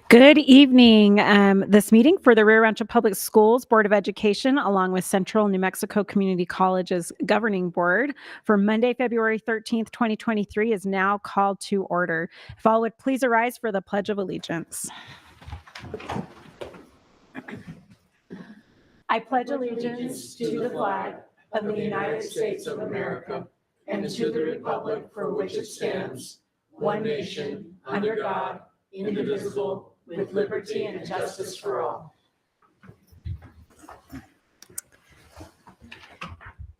Good evening. This meeting for the Rio Rancho Public Schools Board of Education, along with Central New Mexico Community College's Governing Board for Monday, February 13th, 2023 is now called to order. If all would please arise for the Pledge of Allegiance. I pledge allegiance to the flag of the United States of America and to the republic for which it stands, one nation, under God, indivisible, with liberty and justice for all.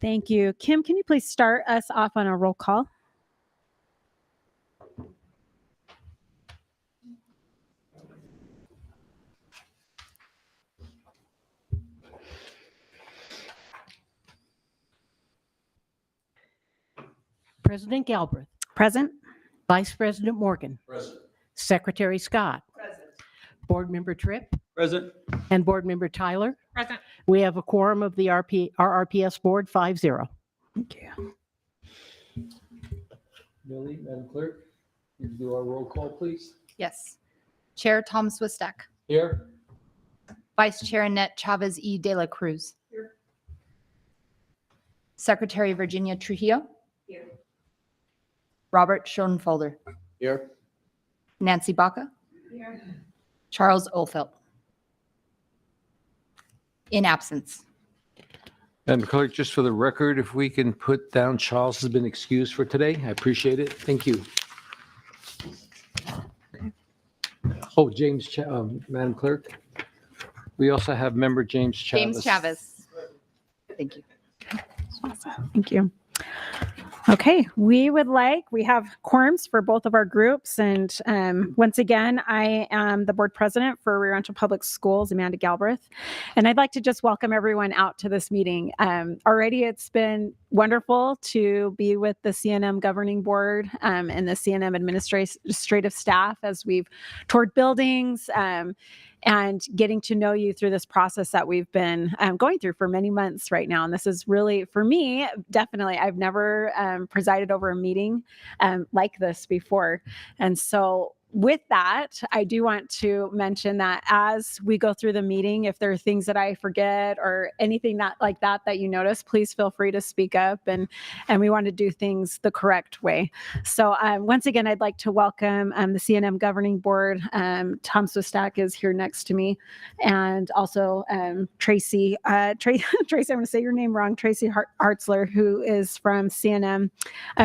Thank you. Kim, can you please start us off on a roll call? President Galbraith. Present. Vice President Morgan. Present. Secretary Scott. Present. Board Member Tripp. Present. And Board Member Tyler. Present. We have a quorum of the RRPS Board 5-0. Thank you. Millie, Madam Clerk, you do our roll call, please. Yes. Chair Tom Swistek. Here. Vice Chair Annette Chavez E. De La Cruz. Here. Secretary Virginia Trujillo. Here. Robert Schoenfelder. Here. Nancy Baca. Here. Charles Olfelt. In absence. Madam Clerk, just for the record, if we can put down Charles has been excused for today, I appreciate it. Thank you. Oh, Madam Clerk, we also have member James Chavez. James Chavez. Thank you. Thank you. Okay, we have quorums for both of our groups. And once again, I am the board president for Rio Rancho Public Schools, Amanda Galbraith. And I'd like to just welcome everyone out to this meeting. Already it's been wonderful to be with the CNM governing board and the CNM administrative staff as we've toured buildings and getting to know you through this process that we've been going through for many months right now. And this is really, for me, definitely, I've never presided over a meeting like this before. And so with that, I do want to mention that as we go through the meeting, if there are things that I forget or anything like that you notice, please feel free to speak up. And we want to do things the correct way. So once again, I'd like to welcome the CNM Governing Board. Tom Swistek is here next to me. And also Tracy, I'm going to say your name wrong, Tracy Hartzler, who is from CNM,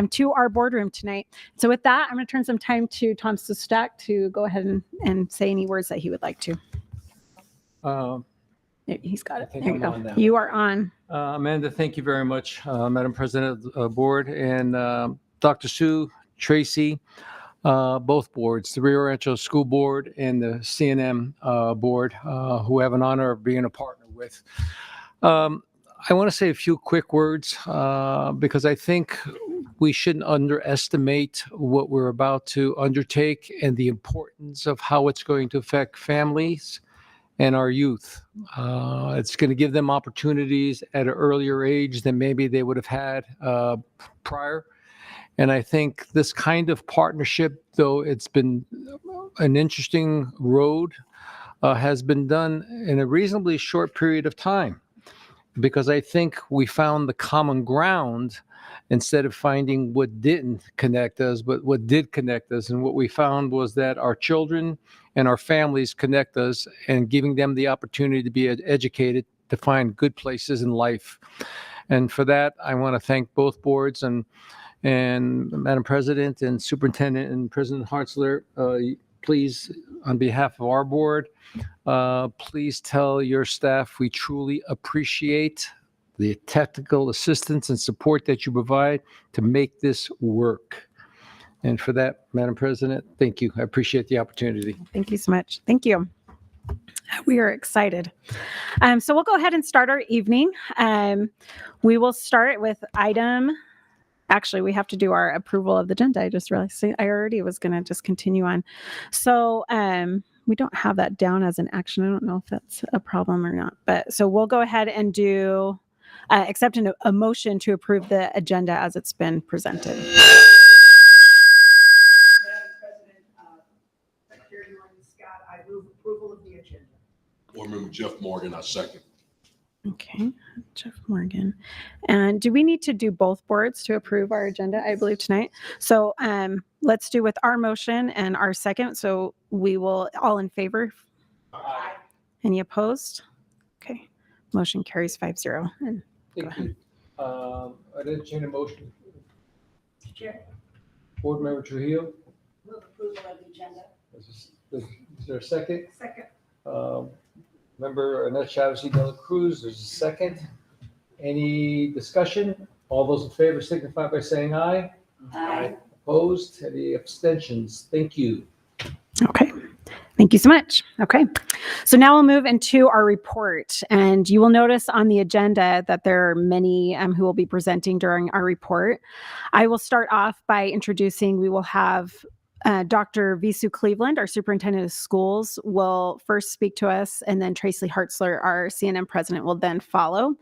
to our boardroom tonight. So with that, I'm going to turn some time to Tom Swistek to go ahead and say any words that he would like to. He's got it. There you go. You are on. Amanda, thank you very much, Madam President of the board, and Dr. Sue, Tracy, both boards, the Rio Rancho School Board and the CNM board, who have an honor of being a partner with. I want to say a few quick words because I think we shouldn't underestimate what we're about to undertake and the importance of how it's going to affect families and our youth. It's going to give them opportunities at an earlier age than maybe they would have had prior. And I think this kind of partnership, though it's been an interesting road, has been done in a reasonably short period of time. Because I think we found the common ground instead of finding what didn't connect us, but what did connect us. And what we found was that our children and our families connect us, and giving them the opportunity to be educated, to find good places in life. And for that, I want to thank both boards and Madam President and Superintendent and President Hartzler. Please, on behalf of our board, please tell your staff we truly appreciate the technical assistance and support that you provide to make this work. And for that, Madam President, thank you. I appreciate the opportunity. Thank you so much. Thank you. We are excited. So we'll go ahead and start our evening. We will start with actually, we have to do our approval of the agenda. I just realized I already was going to just continue on. So we don't have that down as an action. I don't know if that's a problem or not. But so we'll go ahead and do accept a motion to approve the agenda as it's been presented. Board Member Jeff Morgan, I second. Okay, Jeff Morgan. And do we need to do both boards to approve our agenda, I believe, tonight? So let's do with our motion and our second. So we will, all in favor? Aye. Any opposed? Okay, motion carries 5-0. And go Thank you. I entertain a motion. Chair, Board Member Trujillo, move approval of the agenda. is there a second? Second. Member Annette Chavez de la Cruz, there's a second. Any discussion? All those in favor signify by saying aye. Aye. Opposed? Any abstentions? Thank you. Okay. Thank you so much. Okay. So now we'll move into our report. And you will notice on the agenda that there are many who will be presenting during our report. I will start off by introducing, we will have Dr. Visu Cleveland, our superintendent of schools, will first speak to us, and then Tracy Hartzler, our CNM president, will then follow.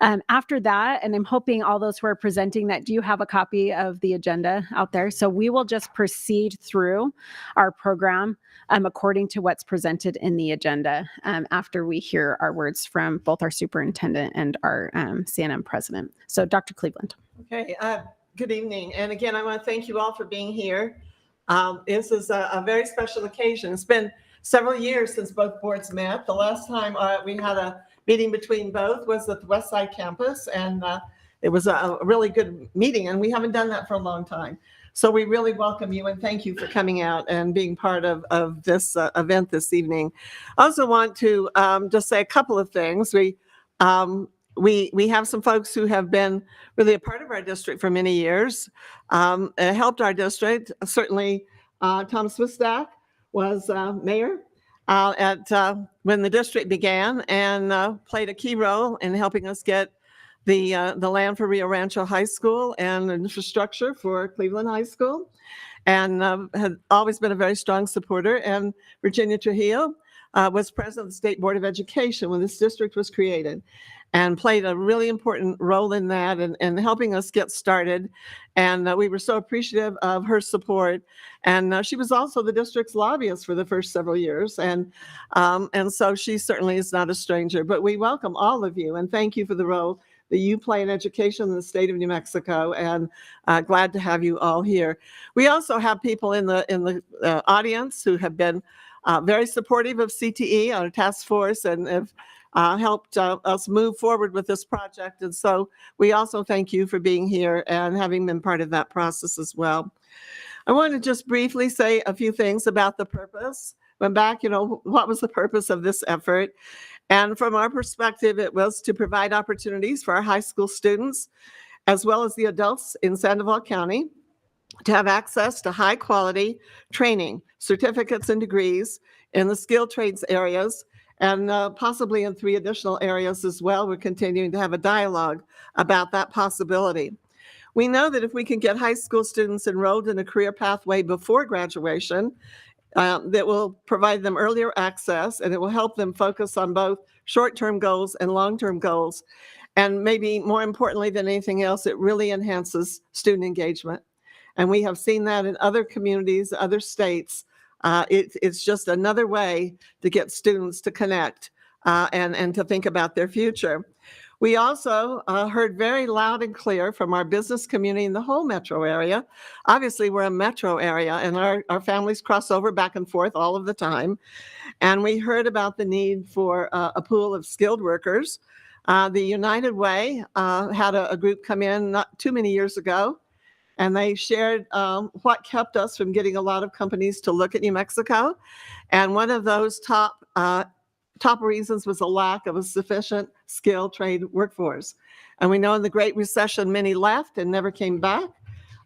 After that, and I'm hoping all those who are presenting that do have a copy of the agenda out there. So we will just proceed through our program according to what's presented in the agenda after we hear our words from both our superintendent and our CNM president. So Dr. Cleveland. Okay, good evening. And again, I want to thank you all for being here. This is a very special occasion. It's been several years since both boards met. The last time we had a meeting between both was at the West Side campus, and it was a really good meeting, and we haven't done that for a long time. So we really welcome you and thank you for coming out and being part of this event this evening. I also want to just say a couple of things. We have some folks who have been really a part of our district for many years, helped our district. Certainly, Tom Swistak was mayor when the district began and played a key role in helping us get the land for Rio Rancho High School and infrastructure for Cleveland High School, and had always been a very strong supporter. And Virginia Trujillo was president of the State Board of Education when this district was created, and played a really important role in that and helping us get started. And we were so appreciative of her support. And she was also the district's lobbyist for the first several years. And so she certainly is not a stranger. But we welcome all of you and thank you for the role that you play in education in the state of New Mexico, and glad to have you all here. We also have people in the audience who have been very supportive of CTE on a task force and have helped us move forward with this project. And so we also thank you for being here and having been part of that process as well. I want to just briefly say a few things about the purpose. Went back, what was the purpose of this effort? And from our perspective, it was to provide opportunities for our high school students, as well as the adults in Sandoval County, to have access to high quality training, certificates and degrees in the skilled trades areas, and possibly in 3 additional areas as well. We're continuing to have a dialogue about that possibility. We know that if we can get high school students enrolled in a career pathway before graduation, that will provide them earlier access, and it will help them focus on both short-term goals and long-term goals. And maybe more importantly than anything else, it really enhances student engagement. And we have seen that in other communities, other states. It's just another way to get students to connect and to think about their future. We also heard very loud and clear from our business community in the whole metro area. Obviously, we're a metro area, and our families cross over back and forth all of the time. And we heard about the need for a pool of skilled workers. The United Way had a group come in not too many years ago, and they shared what kept us from getting a lot of companies to look at New Mexico. And one of those top reasons was a lack of a sufficient skilled trade workforce. And we know in the Great Recession, many left and never came back.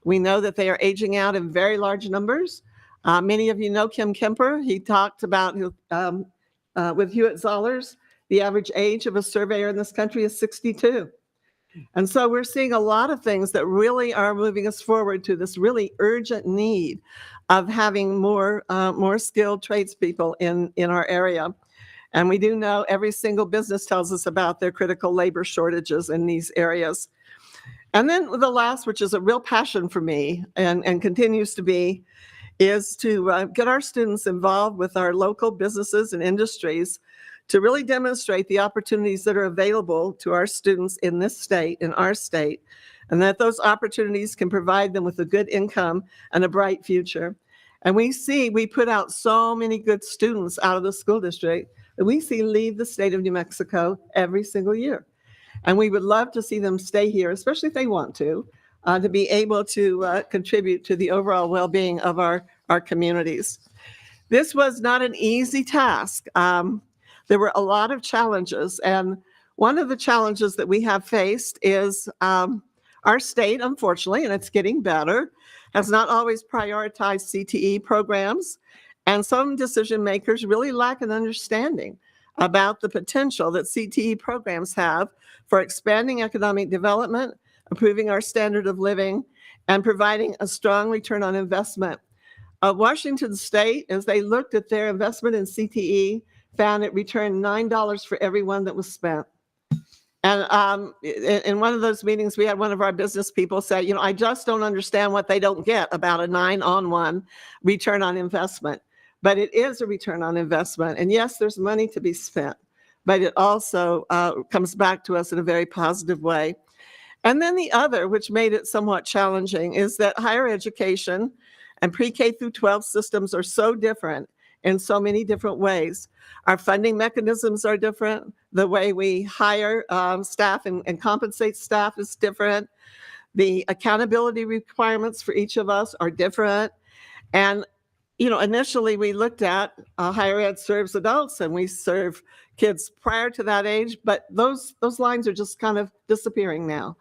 We know that they are aging out in very large numbers. Many of you know Kim Kemper. He talked about with Hewitt Zollers, the average age of a surveyor in this country is 62. And so we're seeing a lot of things that really are moving us forward to this really urgent need of having more skilled tradespeople in our area. And we do know every single business tells us about their critical labor shortages in these areas. And then the last, which is a real passion for me and continues to be, is to get our students involved with our local businesses and industries to really demonstrate the opportunities that are available to our students in this state, in our state, and that those opportunities can provide them with a good income and a bright future. And we put out so many good students out of the school district that we see leave the state of New Mexico every single year. And we would love to see them stay here, especially if they want to be able to contribute to the overall well-being of our communities. This was not an easy task. There were a lot of challenges, and one of the challenges that we have faced is our state, unfortunately, and it's getting better, has not always prioritized CTE programs, and some decision makers really lack an understanding about the potential that CTE programs have for expanding economic development, improving our standard of living, and providing a strong return on investment. Washington State, as they looked at their investment in CTE, found it returned $9 for every one that was spent. And in one of those meetings, we had one of our business people say, I just don't understand what they don't get about a 9-on-1 return on investment. But it is a return on investment. And yes, there's money to be spent, but it also comes back to us in a very positive way. And then the other, which made it somewhat challenging, is that higher education and pre-K through 12 systems are so different in so many different ways. Our funding mechanisms are different. The way we hire staff and compensate staff is different. The accountability requirements for each of us are different. And, initially we looked at higher ed serves adults and we serve kids prior to that age, but those lines are just kind of disappearing now.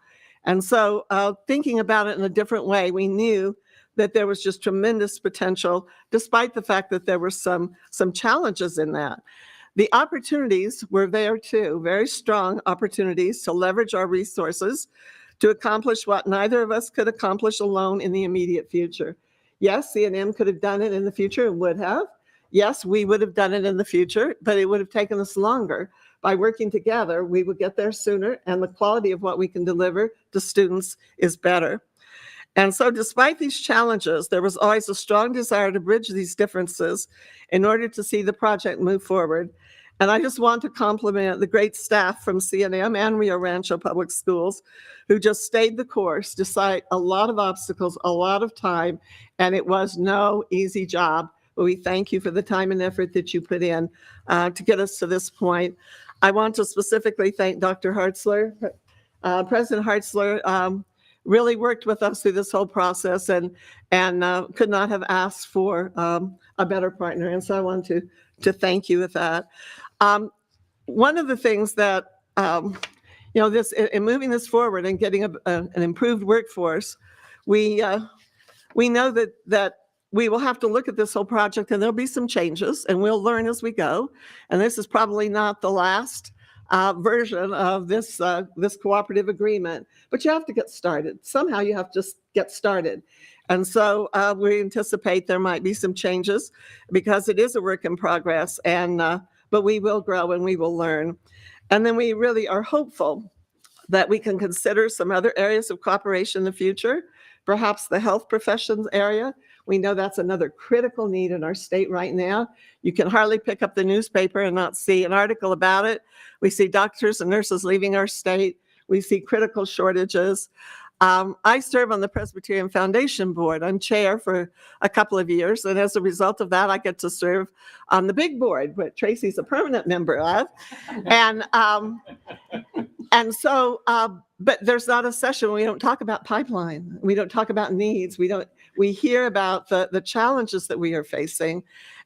And so thinking about it in a different way, we knew that there was just tremendous potential, despite the fact that there were some challenges in that. The opportunities were there too, very strong opportunities to leverage our resources to accomplish what neither of us could accomplish alone in the immediate future. Yes, CNM could have done it in the future and would have. Yes, we would have done it in the future, but it would have taken us longer. By working together, we would get there sooner, and the quality of what we can deliver to students is better. And so despite these challenges, there was always a strong desire to bridge these differences in order to see the project move forward. And I just want to compliment the great staff from CNM and Rio Rancho Public Schools who just stayed the course despite a lot of obstacles, a lot of time, and it was no easy job. But we thank you for the time and effort that you put in to get us to this point. I want to specifically thank Dr. Hartzler. President Hartzler really worked with us through this whole process and could not have asked for a better partner. And so I want to thank you with that. One of the things that, this in moving this forward and getting an improved workforce, we know that we will have to look at this whole project and there'll be some changes and we'll learn as we go. And this is probably not the last version of this cooperative agreement, but you have to get started. Somehow you have to just get started. And so we anticipate there might be some changes because it is a work in progress, but we will grow and we will learn. And then we really are hopeful that we can consider some other areas of cooperation in the future, perhaps the health professions area. We know that's another critical need in our state right now. You can hardly pick up the newspaper and not see an article about it. We see doctors and nurses leaving our state. We see critical shortages. I serve on the Presbyterian Foundation Board. I'm chair for a couple of years, and as a result of that, I get to serve on the big board, what Tracy's a permanent member of. And so, but there's not a session where we don't talk about pipeline. We don't talk about needs. We hear about the challenges that we are facing.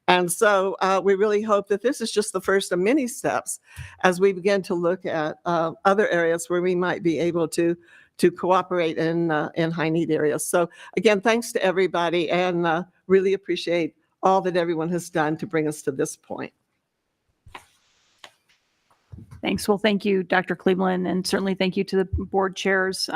And so we really hope that this is just the first of many steps as we begin to look at other areas where we might be able to cooperate in high need areas. So again, thanks to everybody, and really appreciate all that everyone has done to bring us to this point. Thanks. Well, thank you, Dr. Cleveland, and certainly thank you to the board chairs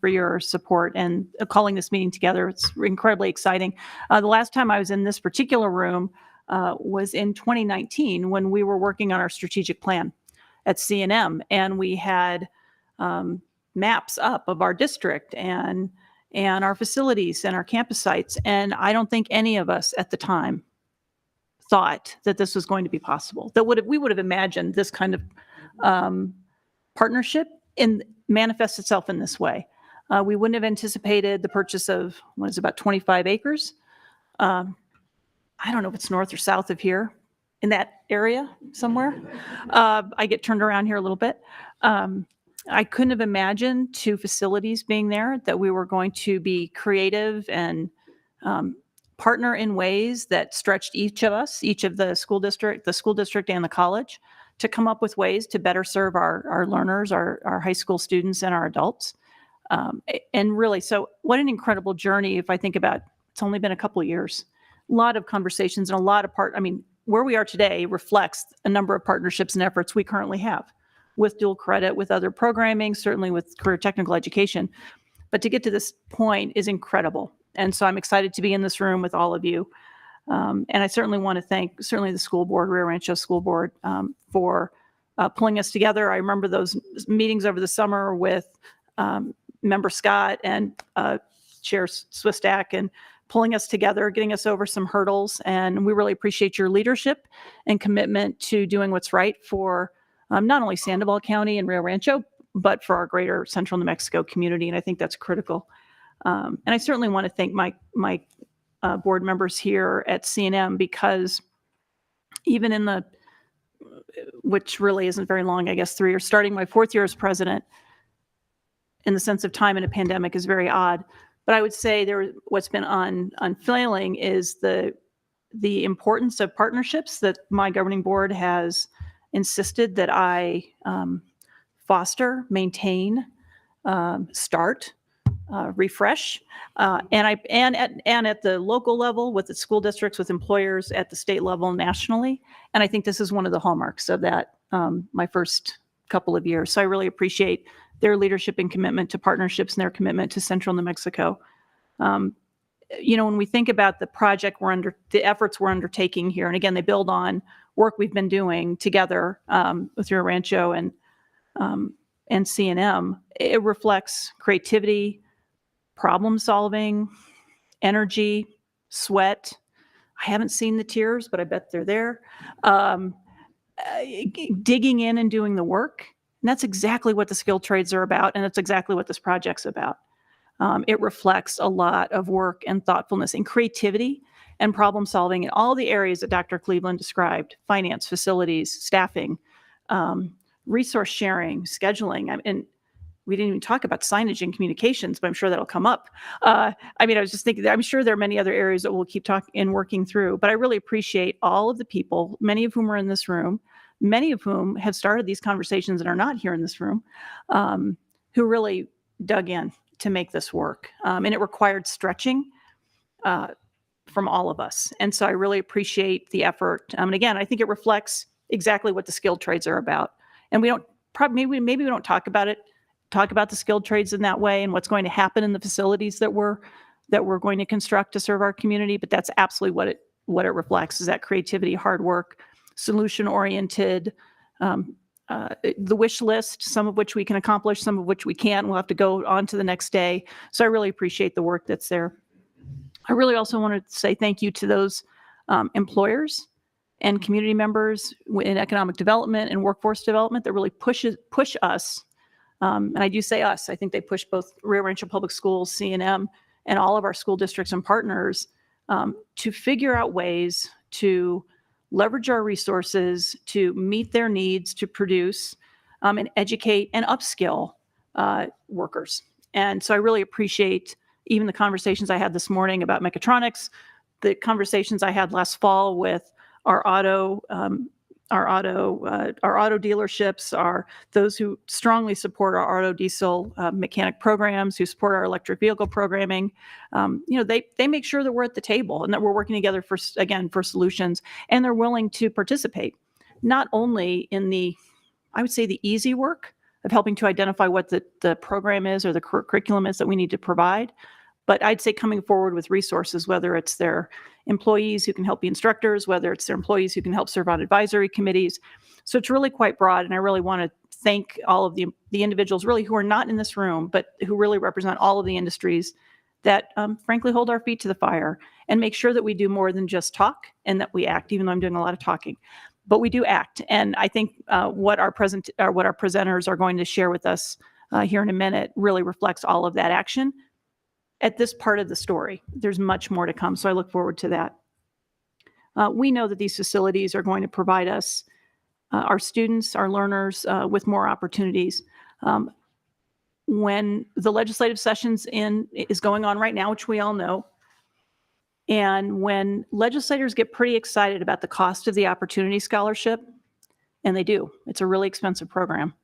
for your support and calling this meeting together. It's incredibly exciting. The last time I was in this particular room was in 2019 when we were working on our strategic plan at CNM, and we had maps up of our district and our facilities and our campus sites. And I don't think any of us at the time thought that this was going to be possible. We would have imagined this kind of partnership manifests itself in this way. We wouldn't have anticipated the purchase of what is about 25 acres. I don't know if it's north or south of here, in that area somewhere. I get turned around here a little bit. I couldn't have imagined 2 facilities being there, that we were going to be creative and partner in ways that stretched each of us, each of the school district and the college, to come up with ways to better serve our learners, our high school students and our adults. And really, so what an incredible journey. If I think about, it's only been a couple of years, a lot of conversations and a lot of where we are today reflects a number of partnerships and efforts we currently have with dual credit, with other programming, certainly with career technical education. But to get to this point is incredible. And so I'm excited to be in this room with all of you. And I certainly want to thank the school board, Rio Rancho School Board, for pulling us together. I remember those meetings over the summer with Member Scott and Chair Swistak, and pulling us together, getting us over some hurdles. And we really appreciate your leadership and commitment to doing what's right for not only Sandoval County and Rio Rancho, but for our greater Central New Mexico community. And I think that's critical. And I certainly want to thank my board members here at CNM, because even in which really isn't very long, I guess 3 years, starting my 4th year as president, in the sense of time in a pandemic is very odd. But I would say what's been unfailing is the importance of partnerships that my governing board has insisted that I foster, maintain, start, refresh, and at the local level with the school districts, with employers, at the state level, nationally. And I think this is one of the hallmarks of that, my first couple of years. So I really appreciate their leadership and commitment to partnerships and their commitment to Central New Mexico. When we think about the efforts we're undertaking here, and again, they build on work we've been doing together with Rio Rancho and CNM, it reflects creativity, problem solving, energy, sweat. I haven't seen the tears, but I bet they're there. Digging in and doing the work. And that's exactly what the skilled trades are about. And that's exactly what this project's about. It reflects a lot of work and thoughtfulness and creativity and problem solving in all the areas that Dr. Cleveland described: finance, facilities, staffing, resource sharing, scheduling. And we didn't even talk about signage and communications, but I'm sure that'll come up. I was just thinking, I'm sure there are many other areas that we'll keep talking and working through, but I really appreciate all of the people, many of whom are in this room, many of whom have started these conversations and are not here in this room, who really dug in to make this work. And it required stretching from all of us. And so I really appreciate the effort. And again, I think it reflects exactly what the skilled trades are about. And we don't maybe we don't talk about the skilled trades in that way and what's going to happen in the facilities that we're going to construct to serve our community. But that's absolutely what it reflects, is that creativity, hard work, solution-oriented, the wish list, some of which we can accomplish, some of which we can't. We'll have to go on to the next day. So I really appreciate the work that's there. I really also wanted to say thank you to those employers and community members in economic development and workforce development that really push us. And I do say us. I think they push both Rio Rancho Public Schools, CNM, and all of our school districts and partners to figure out ways to leverage our resources to meet their needs, to produce and educate and upskill workers. And so I really appreciate even the conversations I had this morning about mechatronics, the conversations I had last fall with our auto dealerships, are those who strongly support our auto diesel mechanic programs, who support our electric vehicle programming. They make sure that we're at the table and that we're working together for solutions, and they're willing to participate, not only in the easy work of helping to identify what the program is or the curriculum is that we need to provide, but I'd say coming forward with resources, whether it's their employees who can help be instructors, whether it's their employees who can help serve on advisory committees. So it's really quite broad. And I really want to thank all of the individuals really who are not in this room, but who really represent all of the industries that frankly hold our feet to the fire and make sure that we do more than just talk and that we act, even though I'm doing a lot of talking. But we do act. And I think what our presenters are going to share with us here in a minute really reflects all of that action at this part of the story. There's much more to come, so I look forward to that. We know that these facilities are going to provide us, our students, our learners, with more opportunities. When the legislative sessions is going on right now, which we all know, and when legislators get pretty excited about the cost of the Opportunity Scholarship, and they do, it's a really expensive program.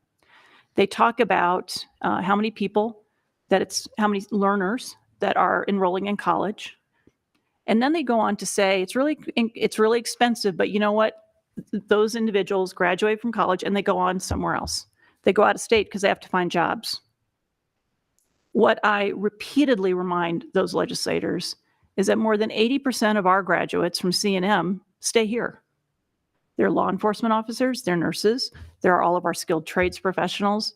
They talk about how many how many learners that are enrolling in college. And then they go on to say, it's really expensive, but you know what? Those individuals graduate from college and they go on somewhere else. They go out of state because they have to find jobs. What I repeatedly remind those legislators is that more than 80% of our graduates from CNM stay here. They're law enforcement officers, they're nurses, they're all of our skilled trades professionals.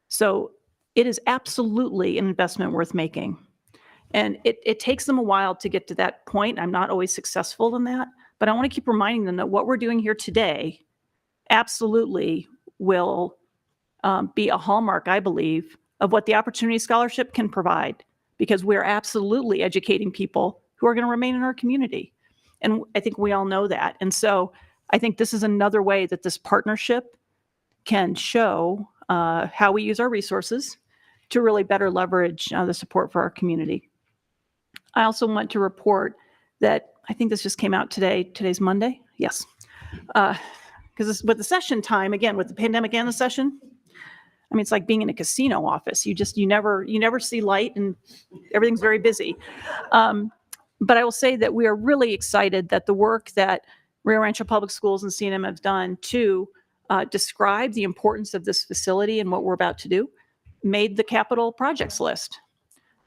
So it is absolutely an investment worth making. And it takes them a while to get to that point. I'm not always successful in that, but I want to keep reminding them that what we're doing here today absolutely will be a hallmark, I believe, of what the Opportunity Scholarship can provide, because we're absolutely educating people who are going to remain in our community. And I think we all know that. And so I think this is another way that this partnership can show how we use our resources to really better leverage the support for our community. I also want to report that I think this just came out today. Today's Monday. Yes. Because with the session time, again, with the pandemic and the session, I mean, it's like being in a casino office. You never see light and everything's very busy. But I will say that we are really excited that the work that Rio Rancho Public Schools and CNM have done to describe the importance of this facility and what we're about to do made the capital projects list.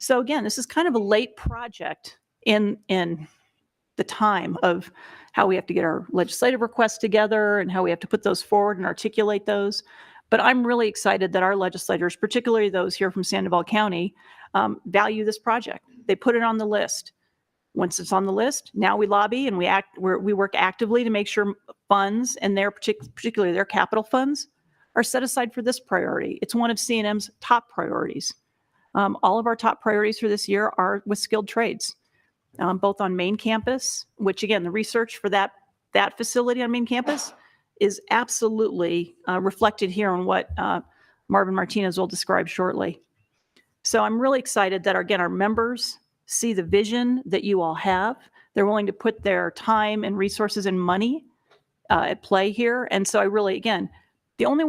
So again, this is kind of a late project in the time of how we have to get our legislative requests together and how we have to put those forward and articulate those. But I'm really excited that our legislators, particularly those here from Sandoval County, value this project. They put it on the list. Once it's on the list, now we lobby and we work actively to make sure funds and particularly their capital funds are set aside for this priority. It's one of CNM's top priorities. All of our top priorities for this year are with skilled trades, both on main campus, which again, the research for that facility on main campus is absolutely reflected here on what Marvin Martinez will describe shortly. So I'm really excited that, again, our members see the vision that you all have. They're willing to put their time and resources and money at play here. And so I really, again, the only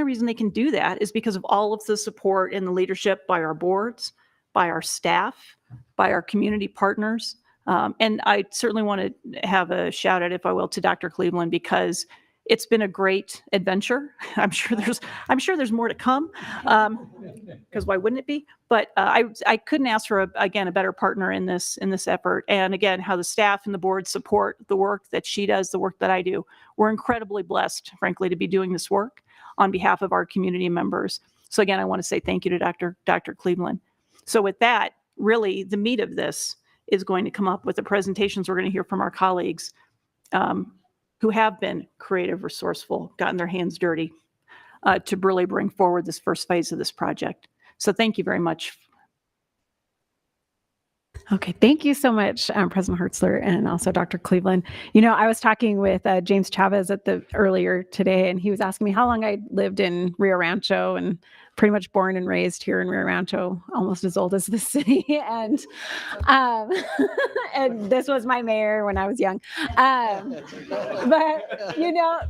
reason they can do that is because of all of the support and the leadership by our boards, by our staff, by our community partners. And I certainly want to have a shout out, if I will, to Dr. Cleveland, because it's been a great adventure. I'm sure there's more to come, because why wouldn't it be? But I couldn't ask for a better partner in this effort. And again, how the staff and the board support the work that she does, the work that I do. We're incredibly blessed, frankly, to be doing this work on behalf of our community members. So again, I want to say thank you to Dr. Cleveland. So with that, really the meat of this is going to come up with the presentations we're going to hear from our colleagues who have been creative, resourceful, gotten their hands dirty to really bring forward this first phase of this project. So thank you very much. Okay, thank you so much, President Hertzler and also Dr. Cleveland. I was talking with James Chavez earlier today, and he was asking me how long I lived in Rio Rancho, and pretty much born and raised here in Rio Rancho, almost as old as the city. And and this was my mayor when I was young.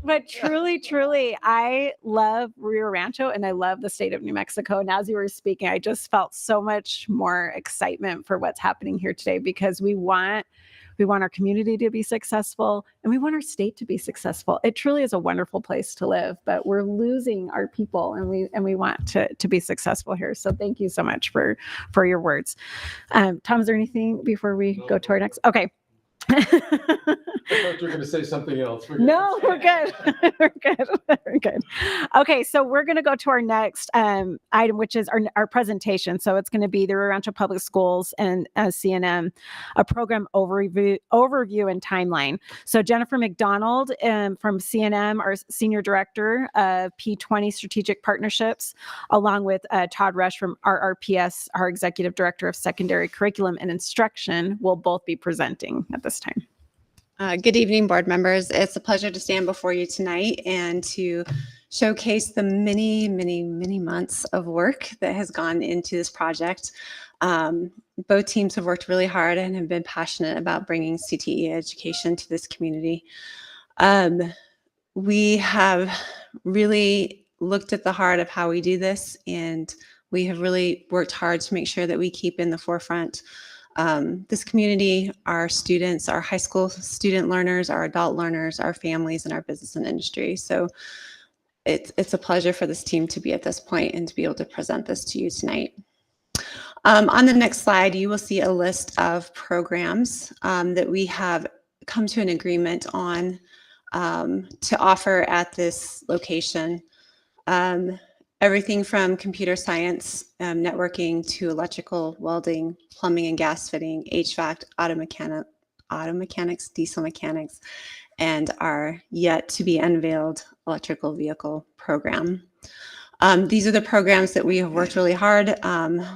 But truly, I love Rio Rancho and I love the state of New Mexico. And as you were speaking, I just felt so much more excitement for what's happening here today, because we want our community to be successful and we want our state to be successful. It truly is a wonderful place to live, but we're losing our people, and we want to be successful here. So thank you so much for your words. Tom, is there anything before we go to our next? Okay. I thought you were going to say something else. No, we're good. We're good. We're good. Okay, so we're going to go to our next item, which is our presentation. So it's going to be the Rio Rancho Public Schools and CNM, a program overview and timeline. So Jennifer McDonald from CNM, our Senior Director of P20 Strategic Partnerships, along with Todd Rush from RRPS, our Executive Director of Secondary Curriculum and Instruction, will both be presenting at this time. Good evening, board members. It's a pleasure to stand before you tonight and to showcase the many, many, many months of work that has gone into this project. Both teams have worked really hard and have been passionate about bringing CTE education to this community. We have really looked at the heart of how we do this, and we have really worked hard to make sure that we keep in the forefront this community, our students, our high school student learners, our adult learners, our families, and our business and industry. So it's a pleasure for this team to be at this point and to be able to present this to you tonight. On the next slide, you will see a list of programs that we have come to an agreement on to offer at this location. Everything from computer science, networking, to electrical, welding, plumbing and gas fitting, HVAC, auto mechanics, diesel mechanics, and our yet to be unveiled electrical vehicle program. These are the programs that we have worked really hard.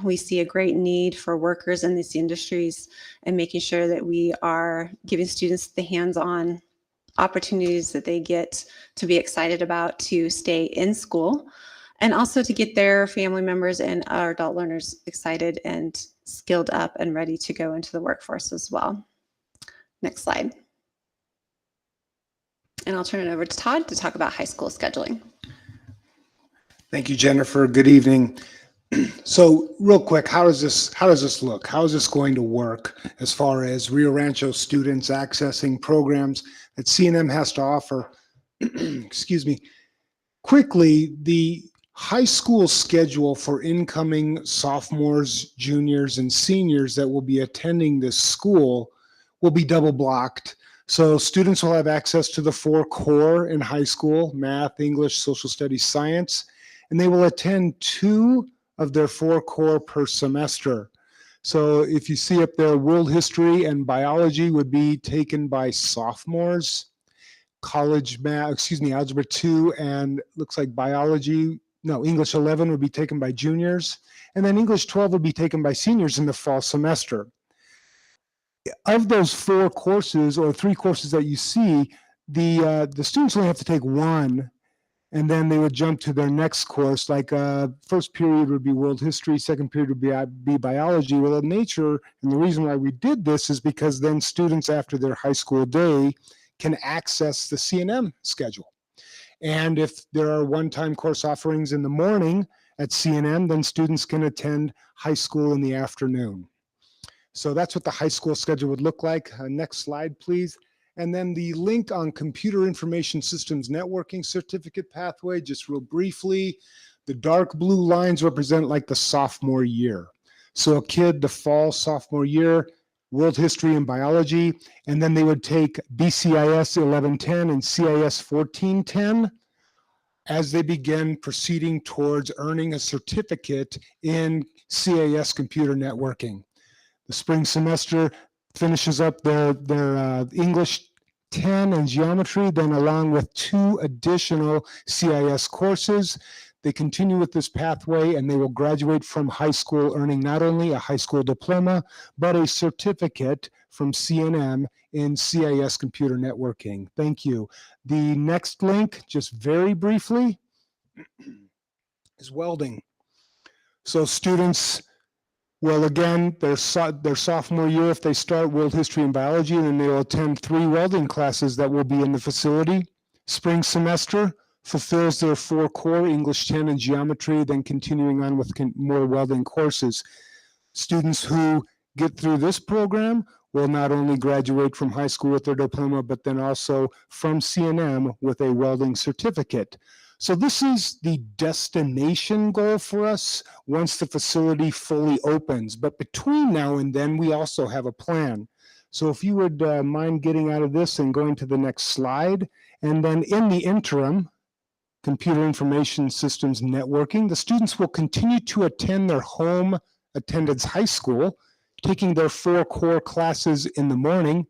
We see a great need for workers in these industries and making sure that we are giving students the hands-on opportunities that they get to be excited about to stay in school, and also to get their family members and our adult learners excited and skilled up and ready to go into the workforce as well. Next slide. And I'll turn it over to Todd to talk about high school scheduling. Thank you, Jennifer. Good evening. So real quick, how does this look? How is this going to work as far as Rio Rancho students accessing programs that CNM has to offer? Excuse me. Quickly, the high school schedule for incoming sophomores, juniors, and seniors that will be attending this school will be double blocked. So students will have access to the 4 core in high school: math, English, social studies, science, and they will attend 2 of their 4 core per semester. So if you see up there, world history and biology would be taken by sophomores. Algebra 2 and looks like English 11 would be taken by juniors, and then English 12 would be taken by seniors in the fall semester. Of those 4 courses or 3 courses that you see, the students only have to take 1, and then they would jump to their next course. Like first period would be world history, second period would be biology. Well, the nature and the reason why we did this is because then students after their high school day can access the CNM schedule. And if there are one-time course offerings in the morning at CNM, then students can attend high school in the afternoon. So that's what the high school schedule would look like. Next slide, please. And then the link on Computer Information Systems Networking Certificate Pathway, just real briefly, the dark blue lines represent like the sophomore year. So a kid, the fall sophomore year, world history and biology, and then they would take BCIS 1110 and CIS 1410 as they begin proceeding towards earning a certificate in CAS computer networking. The spring semester finishes up their English 10 and geometry, then along with 2 additional CIS courses. They continue with this pathway and they will graduate from high school earning not only a high school diploma, but a certificate from CNM in CIS computer networking. Thank you. The next link, just very briefly, is welding. So students will, again, their sophomore year, if they start world history and biology, and then they'll attend 3 welding classes that will be in the facility. Spring semester fulfills their 4 core, English 10 and geometry, then continuing on with more welding courses. Students who get through this program will not only graduate from high school with their diploma, but then also from CNM with a welding certificate. So this is the destination goal for us once the facility fully opens. But between now and then, we also have a plan. So if you would mind getting out of this and going to the next slide. And then in the interim, computer information systems networking, the students will continue to attend their home attendance high school, taking their 4 core classes in the morning,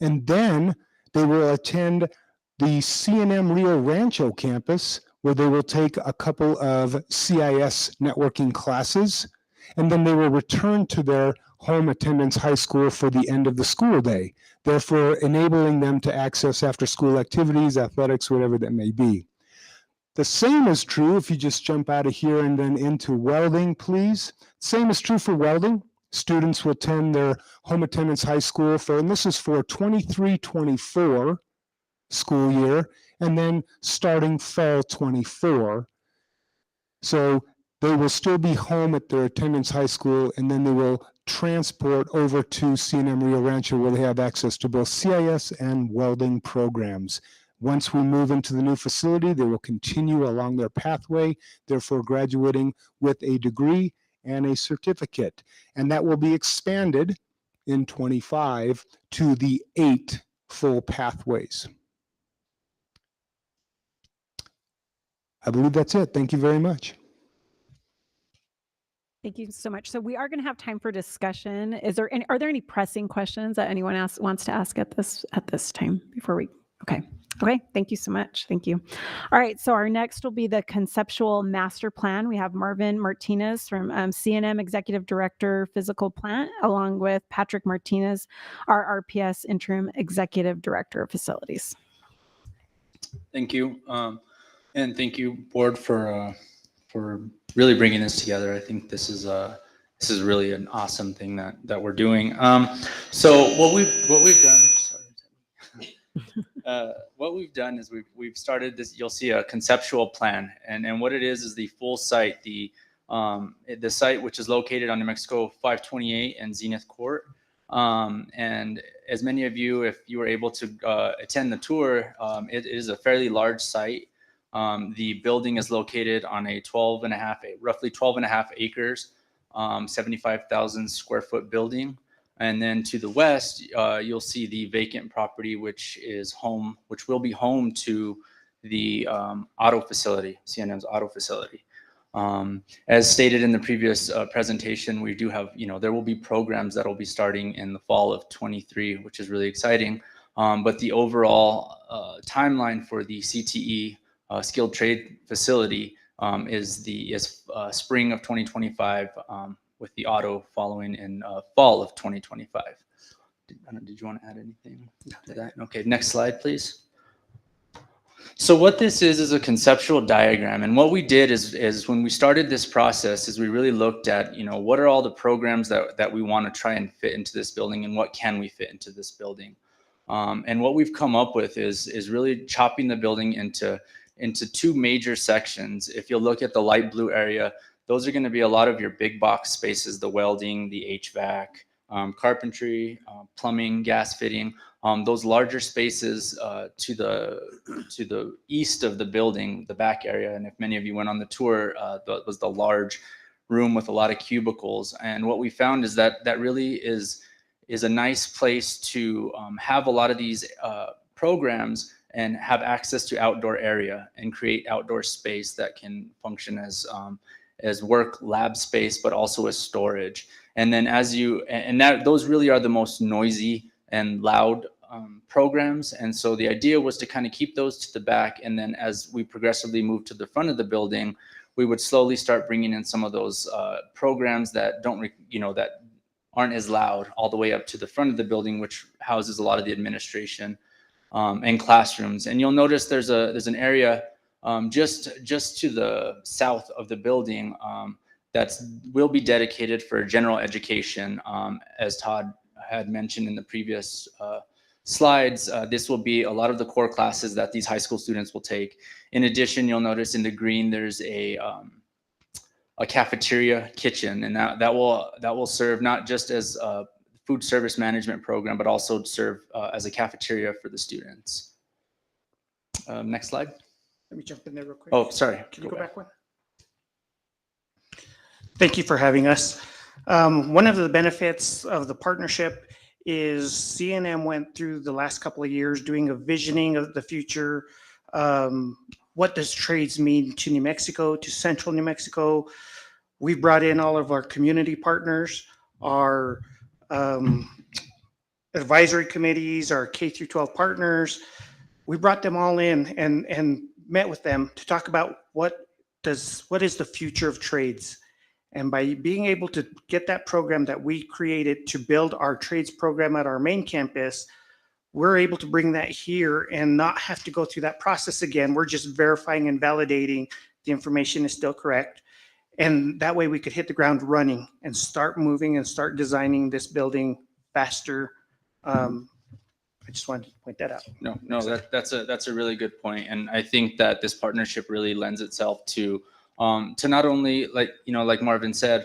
and then they will attend the CNM Rio Rancho campus, where they will take a couple of CIS networking classes, and then they will return to their home attendance high school for the end of the school day, therefore enabling them to access after-school activities, athletics, whatever that may be. The same is true if you just jump out of here and then into welding, please. Same is true for welding. Students will attend their home attendance high school for, and this is for 23-24 school year, and then starting fall 24. So they will still be home at their attendance high school, and then they will transport over to CNM Rio Rancho, where they have access to both CIS and welding programs. Once we move into the new facility, they will continue along their pathway, therefore graduating with a degree and a certificate. And that will be expanded in 25 to the 8 full pathways. I believe that's it. Thank you very much. Thank you so much. So we are going to have time for discussion. Are there any pressing questions that anyone else wants to ask at this time before we? Okay. Thank you so much. Thank you. All right. So our next will be the conceptual master plan. We have Marvin Martinez from CNM Executive Director, Physical Plant, along with Patrick Martinez, RRPS Interim Executive Director of Facilities. Thank you. And thank you, board, for really bringing this together. I think this is really an awesome thing that we're doing. So what we've done. What we've done is we've started this. You'll see a conceptual plan, and what it is the full site, the site which is located on New Mexico 528 and Zenith Court. And as many of you, if you were able to attend the tour, it is a fairly large site. The building is located on a roughly 12.5 acres, 75,000 square foot building. And then to the west, you'll see the vacant property, which will be home to the auto facility, CNM's auto facility. As stated in the previous presentation, we do have, there will be programs that will be starting in the fall of 23, which is really exciting. But the overall timeline for the CTE skilled trade facility is spring of 2025, with the auto following in fall of 2025. Did you want to add anything to that? Okay, next slide, please. So what this is a conceptual diagram, and what we did is when we started this process is we really looked at what are all the programs that we want to try and fit into this building, and what can we fit into this building. And what we've come up with is really chopping the building into 2 major sections. If you'll look at the light blue area, those are going to be a lot of your big box spaces, the welding, the HVAC, carpentry, plumbing, gas fitting. Those larger spaces to the east of the building, the back area. And if many of you went on the tour, that was the large room with a lot of cubicles. And what we found is that really is a nice place to have a lot of these programs and have access to outdoor area and create outdoor space that can function as work lab space, but also as storage. And then those really are the most noisy and loud programs. And so the idea was to kind of keep those to the back. And then as we progressively move to the front of the building, we would slowly start bringing in some of those programs that that aren't as loud all the way up to the front of the building, which houses a lot of the administration and classrooms. And you'll notice there's an area just to the south of the building will be dedicated for general education. As Todd had mentioned in the previous slides, this will be a lot of the core classes that these high school students will take. In addition, you'll notice in the green there's a cafeteria kitchen, and that will serve not just as a food service management program, but also serve as a cafeteria for the students. Next slide. Let me jump in there real quick. Oh, sorry. Can you go back one? Thank you for having us. One of the benefits of the partnership is CNM went through the last couple of years doing a visioning of the future. What does trades mean to New Mexico, to central New Mexico? We brought in all of our community partners, our advisory committees, our K through 12 partners. We brought them all in and met with them to talk about what is the future of trades. And by being able to get that program that we created to build our trades program at our main campus, we're able to bring that here and not have to go through that process again. We're just verifying and validating the information is still correct. And that way we could hit the ground running and start moving and start designing this building faster. I just wanted to point that out. No, that's a really good point, and I think that this partnership really lends itself to not only, like Marvin said,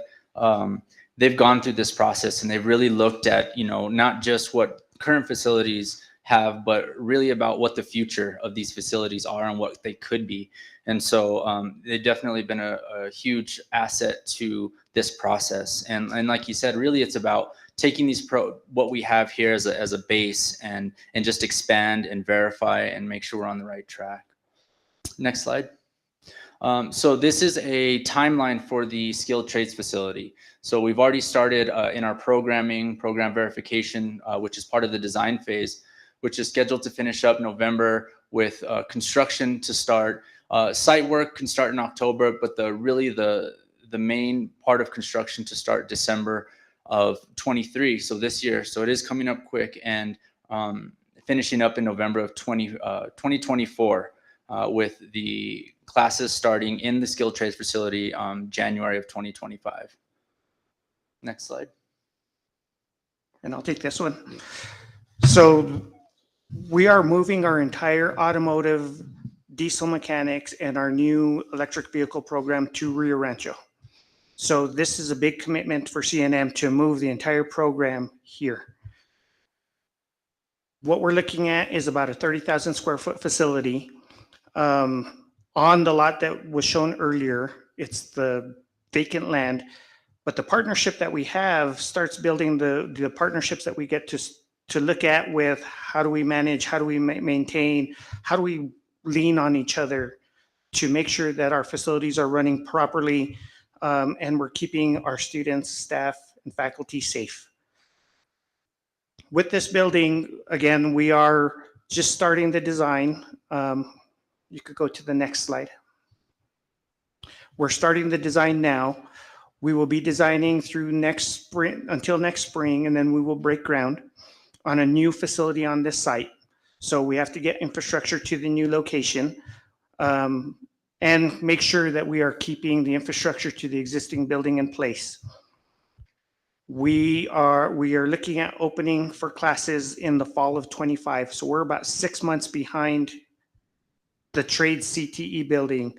they've gone through this process and they've really looked at not just what current facilities have, but really about what the future of these facilities are and what they could be. And so they've definitely been a huge asset to this process. And like you said, really it's about taking what we have here as a base and just expand and verify and make sure we're on the right track. Next slide. So this is a timeline for the skilled trades facility. So we've already started in our program verification, which is part of the design phase, which is scheduled to finish up November with construction to start. Site work can start in October, but the main part of construction to start December of 23, so this year. So it is coming up quick and finishing up in November of 2024 with the classes starting in the skilled trades facility January of 2025. Next slide. And I'll take this one. So we are moving our entire automotive, diesel mechanics, and our new electric vehicle program to Rio Rancho. So this is a big commitment for CNM to move the entire program here. What we're looking at is about a 30,000 square foot facility. On the lot that was shown earlier, it's the vacant land, but the partnership that we have starts building the partnerships that we get to look at with how do we manage, how do we maintain, how do we lean on each other to make sure that our facilities are running properly, and we're keeping our students, staff, and faculty safe. With this building, again, we are just starting the design. You could go to the next slide. We're starting the design now. We will be designing through next spring, until next spring, and then we will break ground on a new facility on this site. So we have to get infrastructure to the new location, and make sure that we are keeping the infrastructure to the existing building in place. We are looking at opening for classes in the fall of 25. So we're about 6 months behind the trade CTE building,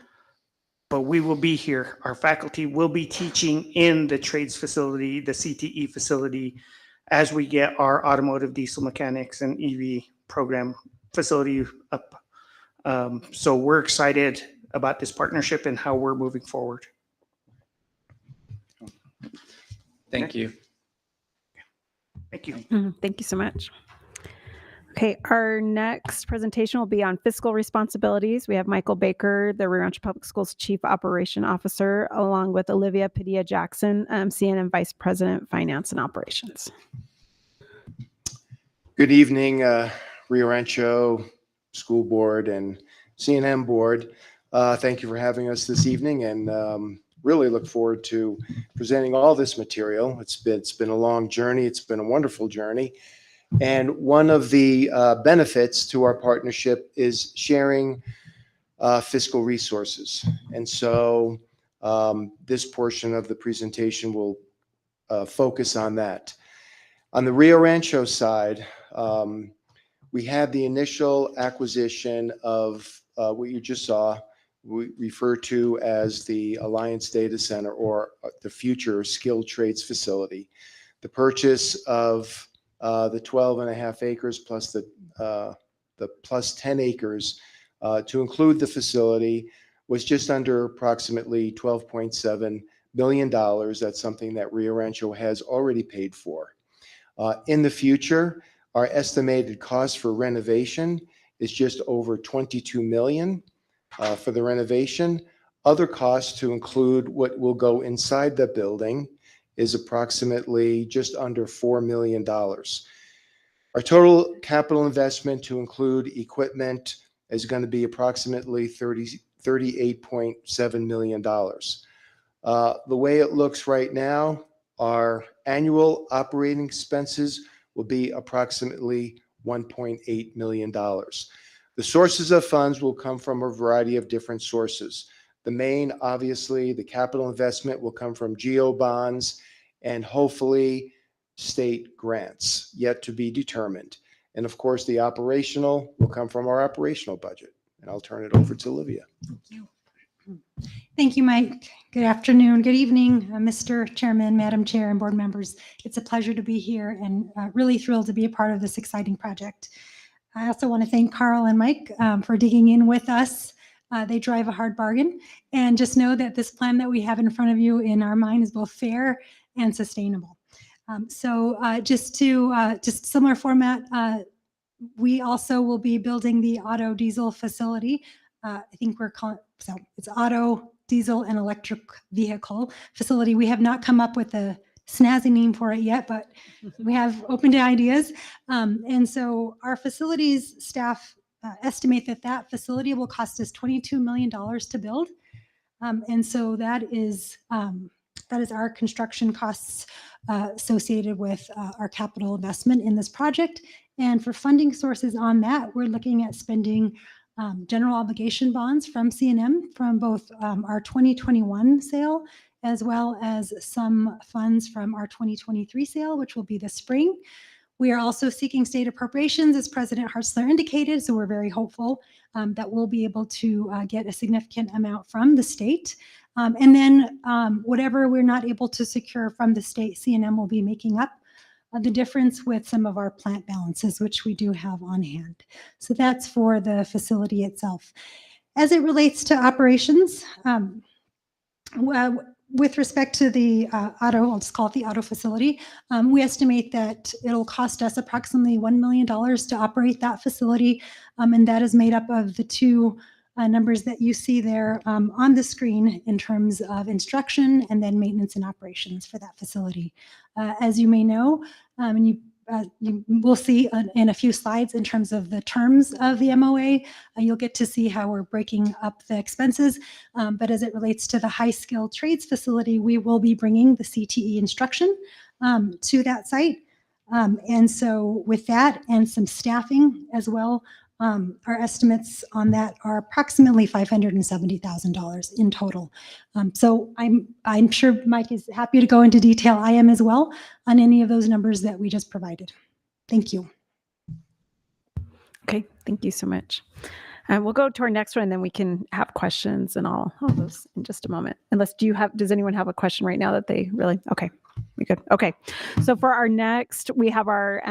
but we will be here. Our faculty will be teaching in the trades facility, the CTE facility, as we get our automotive, diesel mechanics, and EV program facility up. So we're excited about this partnership and how we're moving forward. Thank you. Thank you. Thank you so much. Okay, our next presentation will be on fiscal responsibilities. We have Michael Baker, the Rio Rancho Public Schools Chief Operation Officer, along with Olivia Padilla-Jackson, CNM Vice President, Finance and Operations. Good evening, Rio Rancho School Board and CNM Board. Thank you for having us this evening, and really look forward to presenting all this material. It's been a long journey. It's been a wonderful journey. And one of the benefits to our partnership is sharing fiscal resources. And so this portion of the presentation will focus on that. On the Rio Rancho side, we had the initial acquisition of what you just saw, we refer to as the Alliance Data Center, or the future skilled trades facility. The purchase of the 12.5 acres plus the plus 10 acres to include the facility was just under approximately $12.7 million. That's something that Rio Rancho has already paid for. In the future, our estimated cost for renovation is just over 22 million for the renovation. Other costs to include what will go inside the building is approximately just under $4 million. Our total capital investment to include equipment is going to be approximately $38.7 million. The way it looks right now, our annual operating expenses will be approximately $1.8 million. The sources of funds will come from a variety of different sources. The main, obviously, the capital investment will come from GO bonds and hopefully state grants, yet to be determined. And of course, the operational will come from our operational budget. And I'll turn it over to Olivia. Thank you. Thank you, Mike. Good afternoon, good evening, Mr. Chairman, Madam Chair, and board members. It's a pleasure to be here and really thrilled to be a part of this exciting project. I also want to thank Carl and Mike for digging in with us. They drive a hard bargain, and just know that this plan that we have in front of you in our mind is both fair and sustainable. Just similar format, we also will be building the auto diesel facility. I think we're calling it's auto diesel and electric vehicle facility. We have not come up with a snazzy name for it yet, but we have open to ideas. And so our facilities staff estimate that facility will cost us $22 million to build. And so that is our construction costs associated with our capital investment in this project. And for funding sources on that, we're looking at spending general obligation bonds from CNM from both our 2021 sale as well as some funds from our 2023 sale, which will be this spring. We are also seeking state appropriations, as President Hartzler indicated, so we're very hopeful that we'll be able to get a significant amount from the state. And then whatever we're not able to secure from the state, CNM will be making up the difference with some of our plant balances, which we do have on hand. So that's for the facility itself. As it relates to operations, with respect to the I'll just call it the auto facility, we estimate that it'll cost us approximately $1 million to operate that facility, and that is made up of the two numbers that you see there on the screen in terms of instruction and then maintenance and operations for that facility. As you may know, and you will see in a few slides in terms of the terms of the MOA, you'll get to see how we're breaking up the expenses. But as it relates to the high-skilled trades facility, we will be bringing the CTE instruction to that site. And so with that and some staffing as well, our estimates on that are approximately $570,000 in total. So I'm sure Mike is happy to go into detail. I am as well on any of those numbers that we just provided. Thank you. Okay, thank you so much. We'll go to our next one, and then we can have questions and all those in just a moment. Unless does anyone have a question right now that they really? Okay, we good. Okay, so for our next, we have our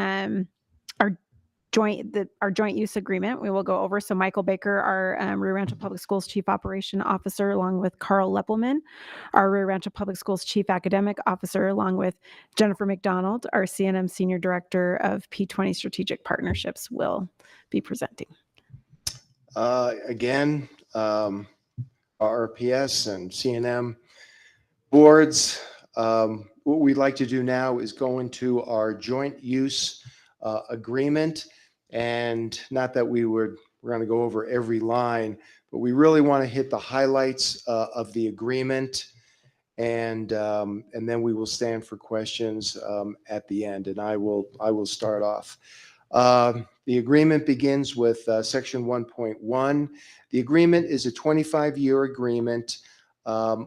joint use agreement we will go over. So Michael Baker, our Rio Rancho Public Schools Chief Operation Officer, along with Carl Leppelman, our Rio Rancho Public Schools Chief Academic Officer, along with Jennifer McDonald, our CNM Senior Director of P20 Strategic Partnerships, will be presenting. Again, RRPS and CNM boards, what we'd like to do now is go into our joint use agreement. And not that we're going to go over every line, but we really want to hit the highlights of the agreement, and then we will stand for questions at the end. And I will start off. The agreement begins with section 1.1. The agreement is a 25-year agreement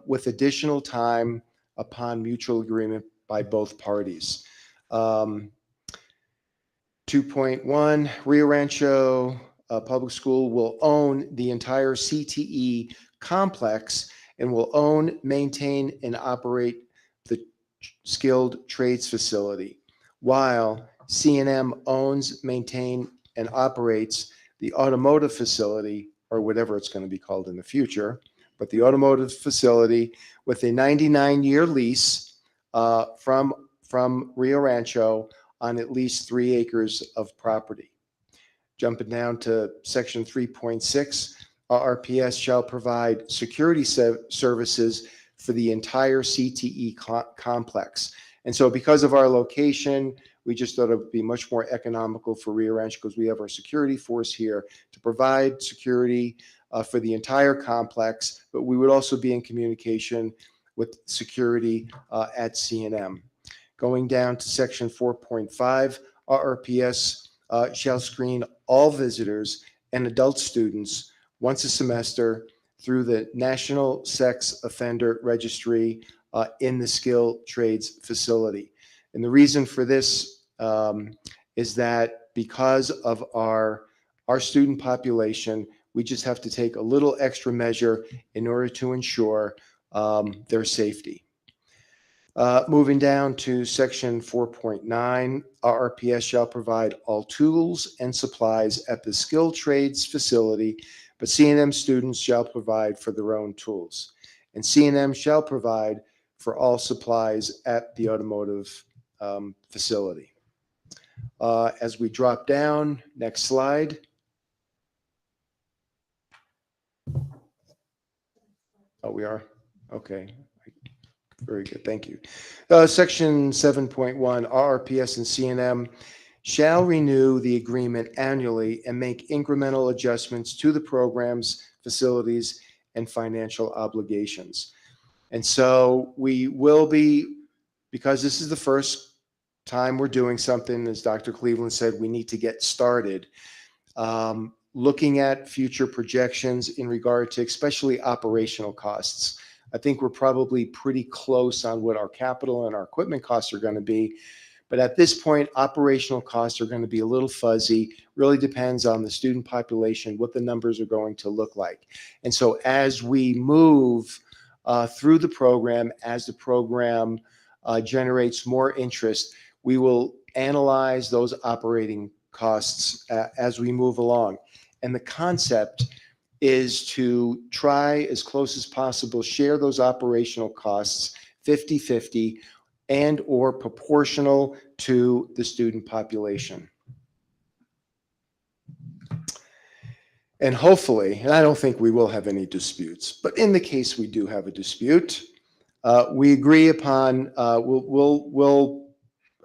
with additional time upon mutual agreement by both parties. 2.1, Rio Rancho Public School will own the entire CTE complex and will own, maintain, and operate the skilled trades facility, while CNM owns, maintains, and operates the automotive facility, or whatever it's going to be called in the future, but the automotive facility with a 99-year lease from Rio Rancho on at least 3 acres of property. Jumping down to section 3.6, RRPS shall provide security services for the entire CTE complex. And so because of our location, we just thought it would be much more economical for Rio Rancho, because we have our security force here to provide security for the entire complex, but we would also be in communication with security at CNM. Going down to section 4.5, RRPS shall screen all visitors and adult students once a semester through the National Sex Offender Registry in the skilled trades facility. And the reason for this is that because of our student population, we just have to take a little extra measure in order to ensure their safety. Moving down to section 4.9, RRPS shall provide all tools and supplies at the skilled trades facility, but CNM students shall provide for their own tools. And CNM shall provide for all supplies at the automotive facility. As we drop down, next slide. Oh, we are? Okay. Very good. Thank you. Section 7.1, RRPS and CNM shall renew the agreement annually and make incremental adjustments to the programs, facilities, and financial obligations. And so we will be, because this is the first time we're doing something, as Dr. Cleveland said, we need to get started. Looking at future projections in regard to especially operational costs. I think we're probably pretty close on what our capital and our equipment costs are going to be. But at this point, operational costs are going to be a little fuzzy. Really depends on the student population, what the numbers are going to look like. And so as we move through the program, as the program generates more interest, we will analyze those operating costs as we move along. And the concept is to try as close as possible, share those operational costs 50-50 and or proportional to the student population. And hopefully, and I don't think we will have any disputes, but in the case we do have a dispute, we agree upon, we'll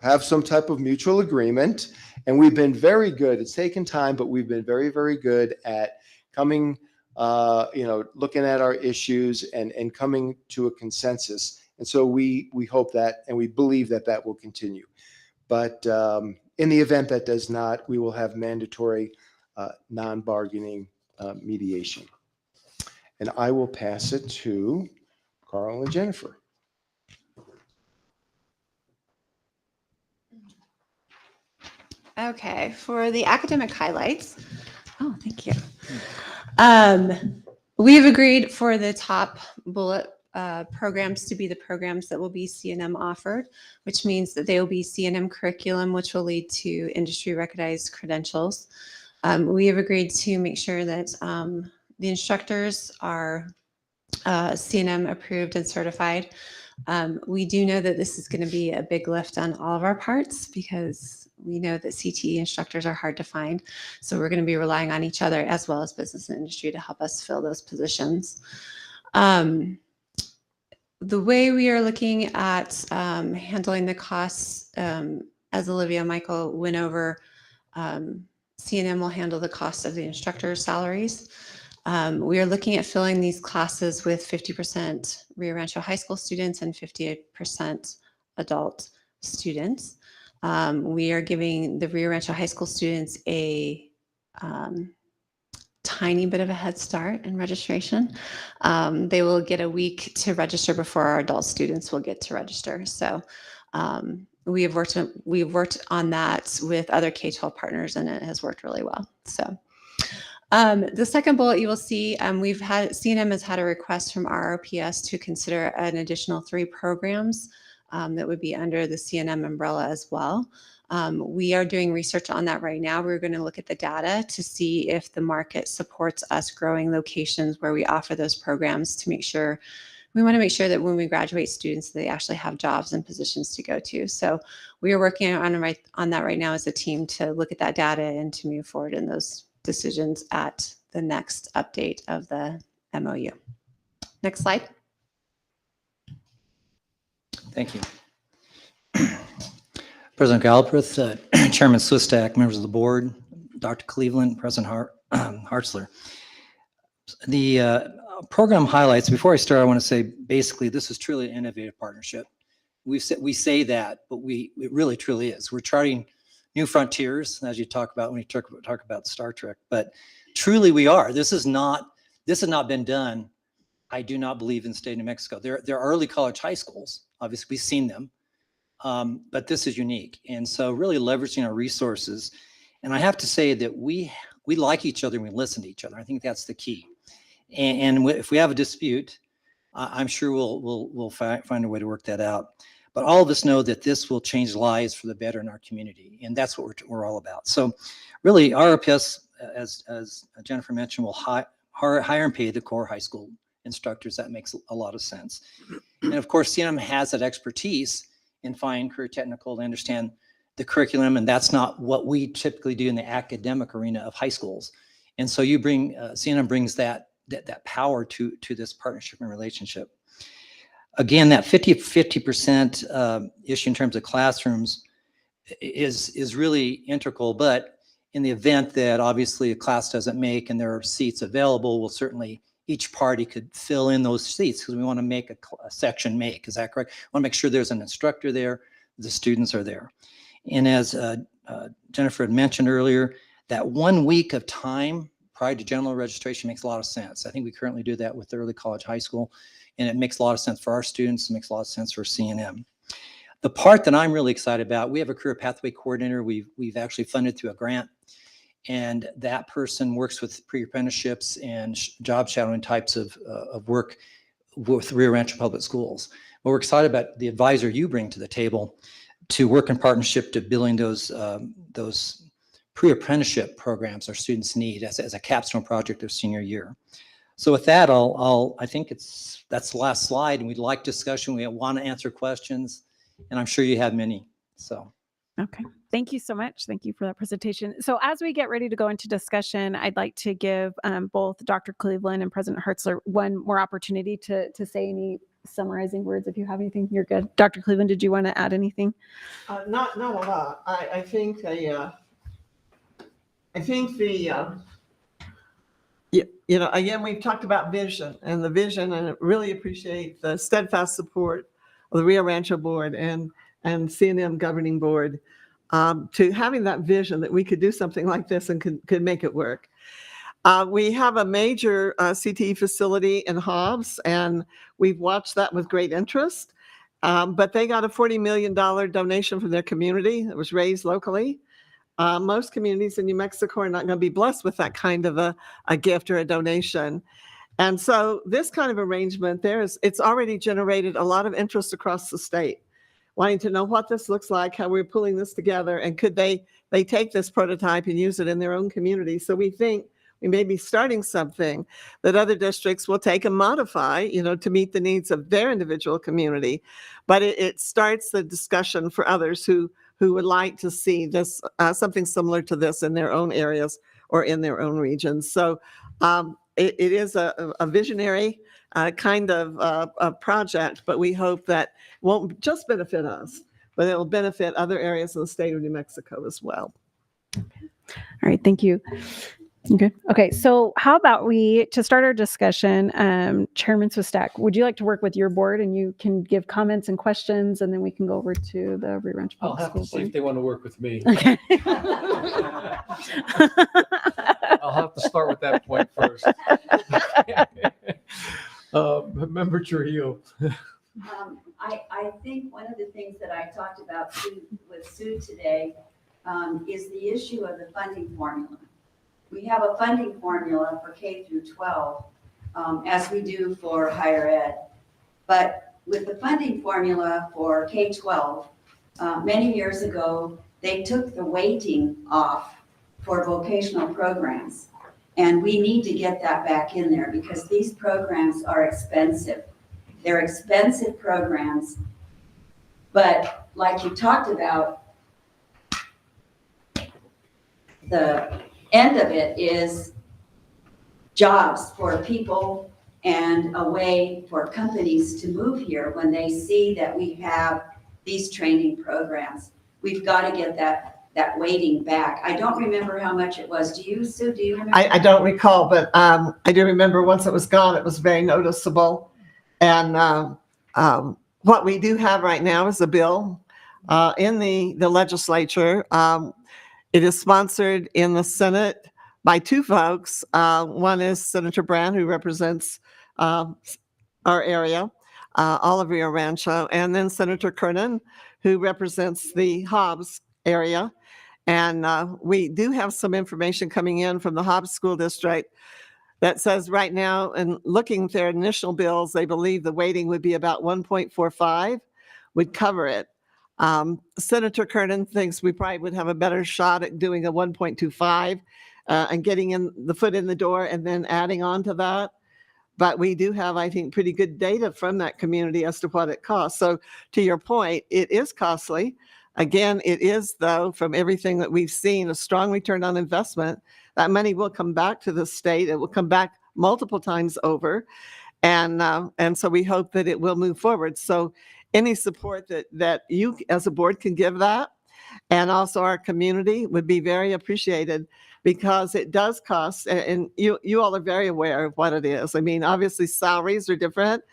have some type of mutual agreement. And we've been very good, it's taken time, but we've been very, very good at coming, looking at our issues and coming to a consensus. And so we hope that, and we believe that that will continue. But in the event that does not, we will have mandatory non-bargaining mediation. And I will pass it to Carl and Jennifer. Okay, for the academic highlights. Oh, thank you. We have agreed for the top bullet programs to be the programs that will be CNM offered, which means that they will be CNM curriculum, which will lead to industry recognized credentials. We have agreed to make sure that the instructors are CNM approved and certified. We do know that this is going to be a big lift on all of our parts because we know that CTE instructors are hard to find. So we're going to be relying on each other as well as business and industry to help us fill those positions. The way we are looking at handling the costs, as Olivia and Michael went over, CNM will handle the cost of the instructors' salaries. We are looking at filling these classes with 50% Rio Rancho High School students and 58% adult students. We are giving the Rio Rancho High School students a tiny bit of a head start in registration. They will get a week to register before our adult students will get to register. So we've worked on that with other K-12 partners, and it has worked really well. So the second bullet you will see, CNM has had a request from RRPS to consider an additional 3 programs that would be under the CNM umbrella as well. We are doing research on that right now. We're going to look at the data to see if the market supports us growing locations where we offer those programs to make sure we want to make sure that when we graduate students, they actually have jobs and positions to go to. So we are working on that right now as a team to look at that data and to move forward in those decisions at the next update of the MOU. Next slide. Thank you. President Galbraith, Chairman Swistak, members of the board, Dr. Cleveland, President Hartzler. The program highlights, before I start, I want to say basically this is truly an innovative partnership. We say that, but it really truly is. We're charting new frontiers, as you talk about when you talk about Star Trek, but truly we are. This has not been done, I do not believe, in the state of New Mexico. There are early college high schools, obviously we've seen them, but this is unique. And so really leveraging our resources. And I have to say that we like each other and we listen to each other. I think that's the key. And if we have a dispute, I'm sure we'll find a way to work that out. But all of us know that this will change lives for the better in our community. And that's what we're all about. So really RRPS, as Jennifer mentioned, will hire and pay the core high school instructors. That makes a lot of sense. And of course, CNM has that expertise in fine career technical to understand the curriculum, and that's not what we typically do in the academic arena of high schools. And so CNM brings that power to this partnership and relationship. Again, that 50% issue in terms of classrooms is really integral, but in the event that obviously a class doesn't make and there are seats available, we'll certainly, each party could fill in those seats because we want to make a section make. Is that correct? We want to make sure there's an instructor there, the students are there. And as Jennifer had mentioned earlier, that 1 week of time prior to general registration makes a lot of sense. I think we currently do that with early college high school, and it makes a lot of sense for our students. It makes a lot of sense for CNM. The part that I'm really excited about, we have a career pathway coordinator we've actually funded through a grant, and that person works with pre-apprenticeships and job shadowing types of work with Rio Rancho Public Schools. But we're excited about the advisor you bring to the table to work in partnership to building those pre-apprenticeship programs our students need as a capstone project their senior year. So with that, I think that's the last slide, and we'd like discussion. We want to answer questions, and I'm sure you have many. So. Okay. Thank you so much. Thank you for that presentation. So as we get ready to go into discussion, I'd like to give both Dr. Cleveland and President Hartzler one more opportunity to say any summarizing words. If you have anything, you're good. Dr. Cleveland, did you want to add anything? Not a lot. I think again, we've talked about vision, and I really appreciate the steadfast support of the Rio Rancho Board and CNM Governing Board to having that vision that we could do something like this and could make it work. We have a major CTE facility in Hobbs, and we've watched that with great interest. But they got a $40 million donation from their community that was raised locally. Most communities in New Mexico are not going to be blessed with that kind of a gift or a donation. And so this kind of arrangement, it's already generated a lot of interest across the state, wanting to know what this looks like, how we're pulling this together, and could they take this prototype and use it in their own community. So we think we may be starting something that other districts will take and modify, to meet the needs of their individual community. But it starts the discussion for others who would like to see this, something similar to this in their own areas or in their own regions. So it is a visionary kind of a project, but we hope that won't just benefit us, but it will benefit other areas of the state of New Mexico as well. All right. Thank you. Okay. Okay. So how about to start our discussion, Chairman Swistak, would you like to work with your board and you can give comments and questions, and then we can go over to the Rio Rancho I'll Public have to School see Board? if they want to work with me. Okay. I'll have to start with that point first. Member Trujillo. I think one of the things that I talked about with Sue today is the issue of the funding formula. We have a funding formula for K through 12, as we do for higher ed. But with the funding formula for K-12, many years ago, they took the weighting off for vocational programs. And we need to get that back in there because these programs are expensive. They're expensive programs. But like you talked about, the end of it is jobs for people and a way for companies to move here when they see that we have these training programs. We've got to get that weighting back. I don't remember how much it was. Do you, Sue? Do you remember? I don't recall, but I do remember once it was gone, it was very noticeable. And what we do have right now is a bill in the legislature. It is sponsored in the Senate by two folks. One is Senator Brand, who represents our area, all of Rio Rancho, and then Senator Kernan, who represents the Hobbs area. And we do have some information coming in from the Hobbs School District that says right now, and looking at their initial bills, they believe the weighting would be about 1.45 would cover it. Senator Kernan thinks we probably would have a better shot at doing a 1.25 and getting in the foot in the door and then adding on to that. But we do have, I think, pretty good data from that community as to what it costs. So to your point, it is costly. Again, it is, though, from everything that we've seen, a strong return on investment. That money will come back to the state. It will come back multiple times over. And so we hope that it will move forward. So any support that you as a board can give that, and also our community, would be very appreciated, because it does cost, and you all are very aware of what it is. I mean, obviously salaries are different.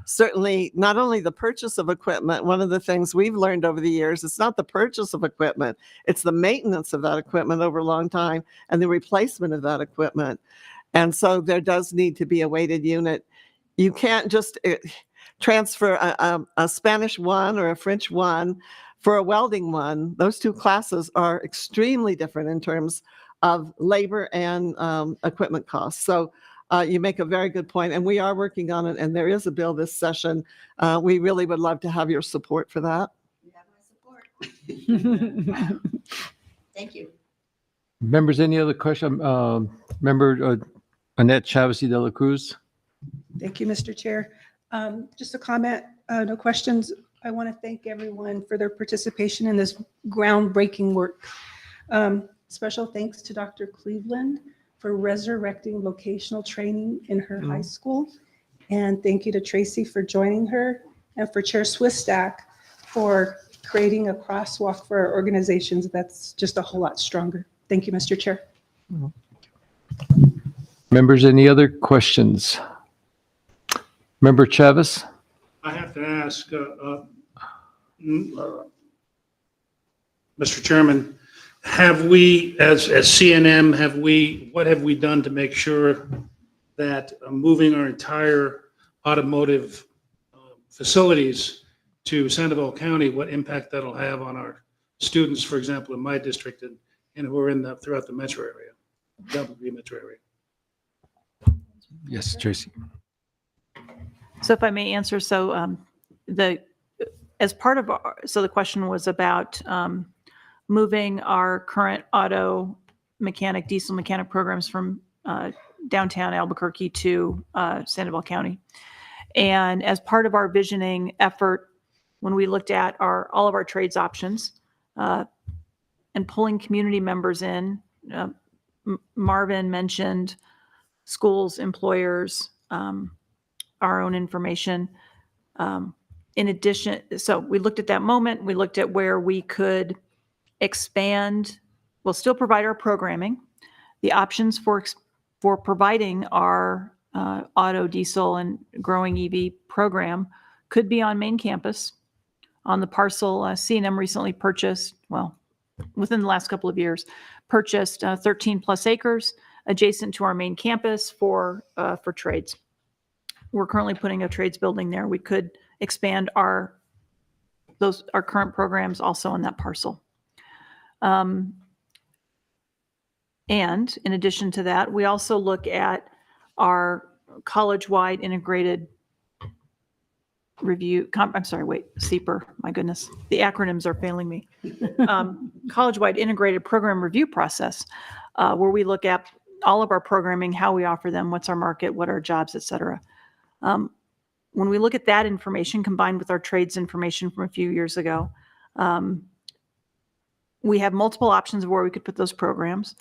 Certainly, not only the purchase of equipment, one of the things we've learned over the years, it's not the purchase of equipment, it's the maintenance of that equipment over a long time and the replacement of that equipment. And so there does need to be a weighted unit. You can't just transfer a Spanish 1 or a French 1 for a welding 1. Those two classes are extremely different in terms of labor and equipment costs. So you make a very good point, and we are working on it, and there is a bill this session. We really would love to have your support for that. You have my support. Thank you. Members, any other question? Member Annette Chavez de la Cruz. Thank you, Mr. Chair. Just a comment, no questions. I want to thank everyone for their participation in this groundbreaking work. Special thanks to Dr. Cleveland for resurrecting vocational training in her high school. And thank you to Tracy for joining her, and for Chair Swistak for creating a crosswalk for our organizations that's just a whole lot stronger. Thank you, Mr. Chair. Members, any other questions? Member Chavez? I have to ask, Mr. Chairman, have we, as CNM, what have we done to make sure that moving our entire automotive facilities to Sandoval County, what impact that'll have on our students, for example, in my district and who are throughout the metro area, W metro area? Yes, Tracy. So if I may answer, so as part of the question was about moving our current auto mechanic, diesel mechanic programs from downtown Albuquerque to Sandoval County. And as part of our visioning effort, when we looked at all of our trades options and pulling community members in, Marvin mentioned schools, employers, our own information. In addition, so we looked at that moment, we looked at where we could expand, we'll still provide our programming. The options for providing our auto, diesel, and growing EV program could be on main campus, on the parcel CNM recently purchased, well, within the last couple of years, purchased 13 plus acres adjacent to our main campus for trades. We're currently putting a trades building there. We could expand our current programs also on that parcel. And in addition to that, we also look at our college-wide integrated review, CEPR, my goodness, the acronyms are failing me. College-wide integrated program review process, where we look at all of our programming, how we offer them, what's our market, what are our jobs, et cetera. when we look at that information combined with our trades information from a few years ago, we have multiple options of where we could put those programs,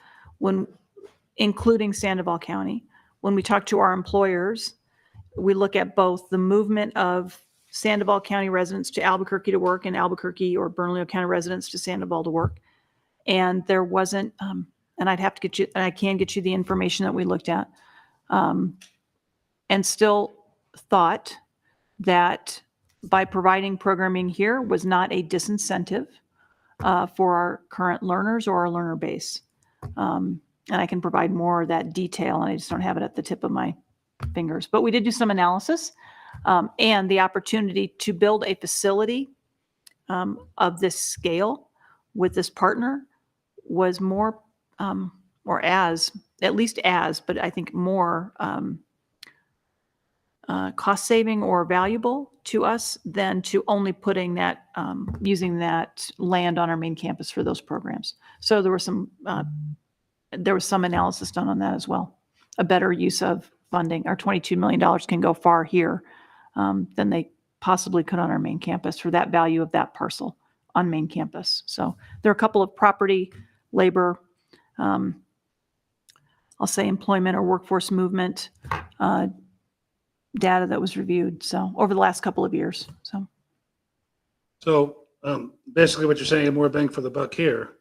including Sandoval County. When we talk to our employers, we look at both the movement of Sandoval County residents to Albuquerque to work and Albuquerque or Bernalillo County residents to Sandoval to work. And there wasn't, and I'd have to get you, and I can get you the information that we looked at, and still thought that by providing programming here was not a disincentive for our current learners or our learner base. And I can provide more of that detail, and I just don't have it at the tip of my fingers. But we did do some analysis, and the opportunity to build a facility of this scale with this partner was more, or as, at least as, but I think more cost saving or valuable to us than to only putting that, using that land on our main campus for those programs. So there was some analysis done on that as well. A better use of funding. Our $22 million can go far here than they possibly could on our main campus for that value of that parcel on main campus. So there are a couple of property, labor, I'll say employment or workforce movement data that was reviewed. So over the last couple of years. So basically what you're saying, more bang for the buck here.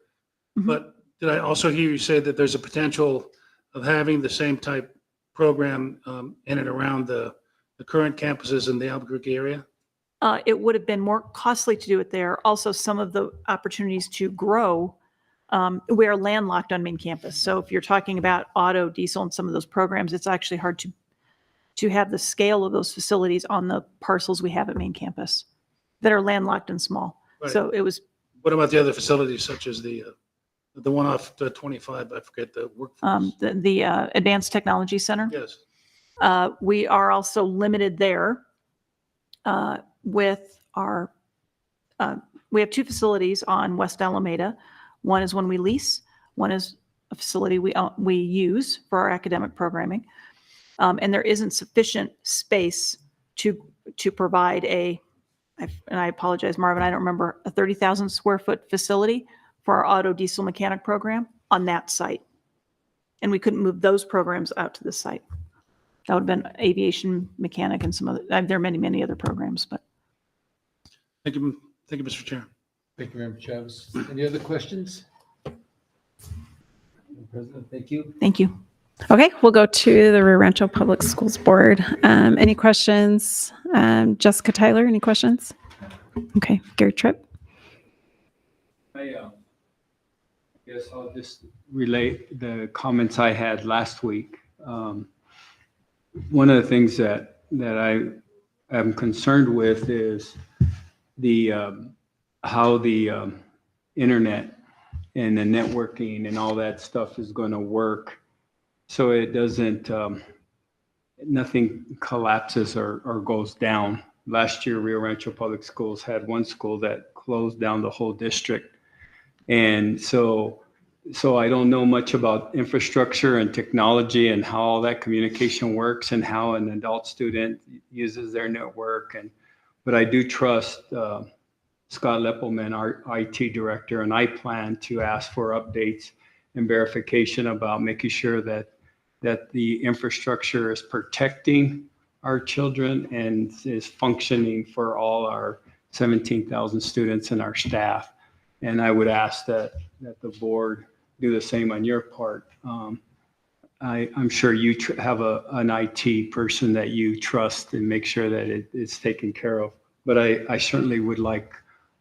Mhm. But did I also hear you say that there's a potential of having the same type program in and around the current campuses in the Albuquerque area? It would have been more costly to do it there. Also, some of the opportunities to grow, we are landlocked on main campus. So if you're talking about auto, diesel, and some of those programs, it's actually hard to have the scale of those facilities on the parcels we have at main campus that are landlocked and small. Right. So it was, What about the other facilities such as the one off the 25, I forget the workforce? the Advanced Technology Center. Yes. We are also limited there with our, we have two facilities on West Alameda. One is one we lease, one is a facility we use for our academic programming. And there isn't sufficient space to provide and I apologize, Marvin, I don't remember, a 30,000 square foot facility for our auto diesel mechanic program on that site. And we couldn't move those programs out to the site. That would have been aviation mechanic and some other, there are many, many other programs, but. Thank you, Mr. Chair. Thank you very much, Travis. Any other questions? President, thank you. Thank you. Okay, we'll go to the Rio Rancho Public Schools Board. Any questions? Jessica Tyler, any questions? Okay, Gary Tripp. I guess I'll just relate the comments I had last week. One of the things that I am concerned with is how the internet and the networking and all that stuff is going to work, so it doesn't, nothing collapses or goes down. Last year, Rio Rancho Public Schools had one school that closed down the whole district. And so I don't know much about infrastructure and technology and how all that communication works and how an adult student uses their network. But I do trust Scott Leppelman, our IT director, and I plan to ask for updates and verification about making sure that the infrastructure is protecting our children and is functioning for all our 17,000 students and our staff. And I would ask that the board do the same on your part. I'm sure you have an IT person that you trust and make sure that it is taken care of. But I certainly would like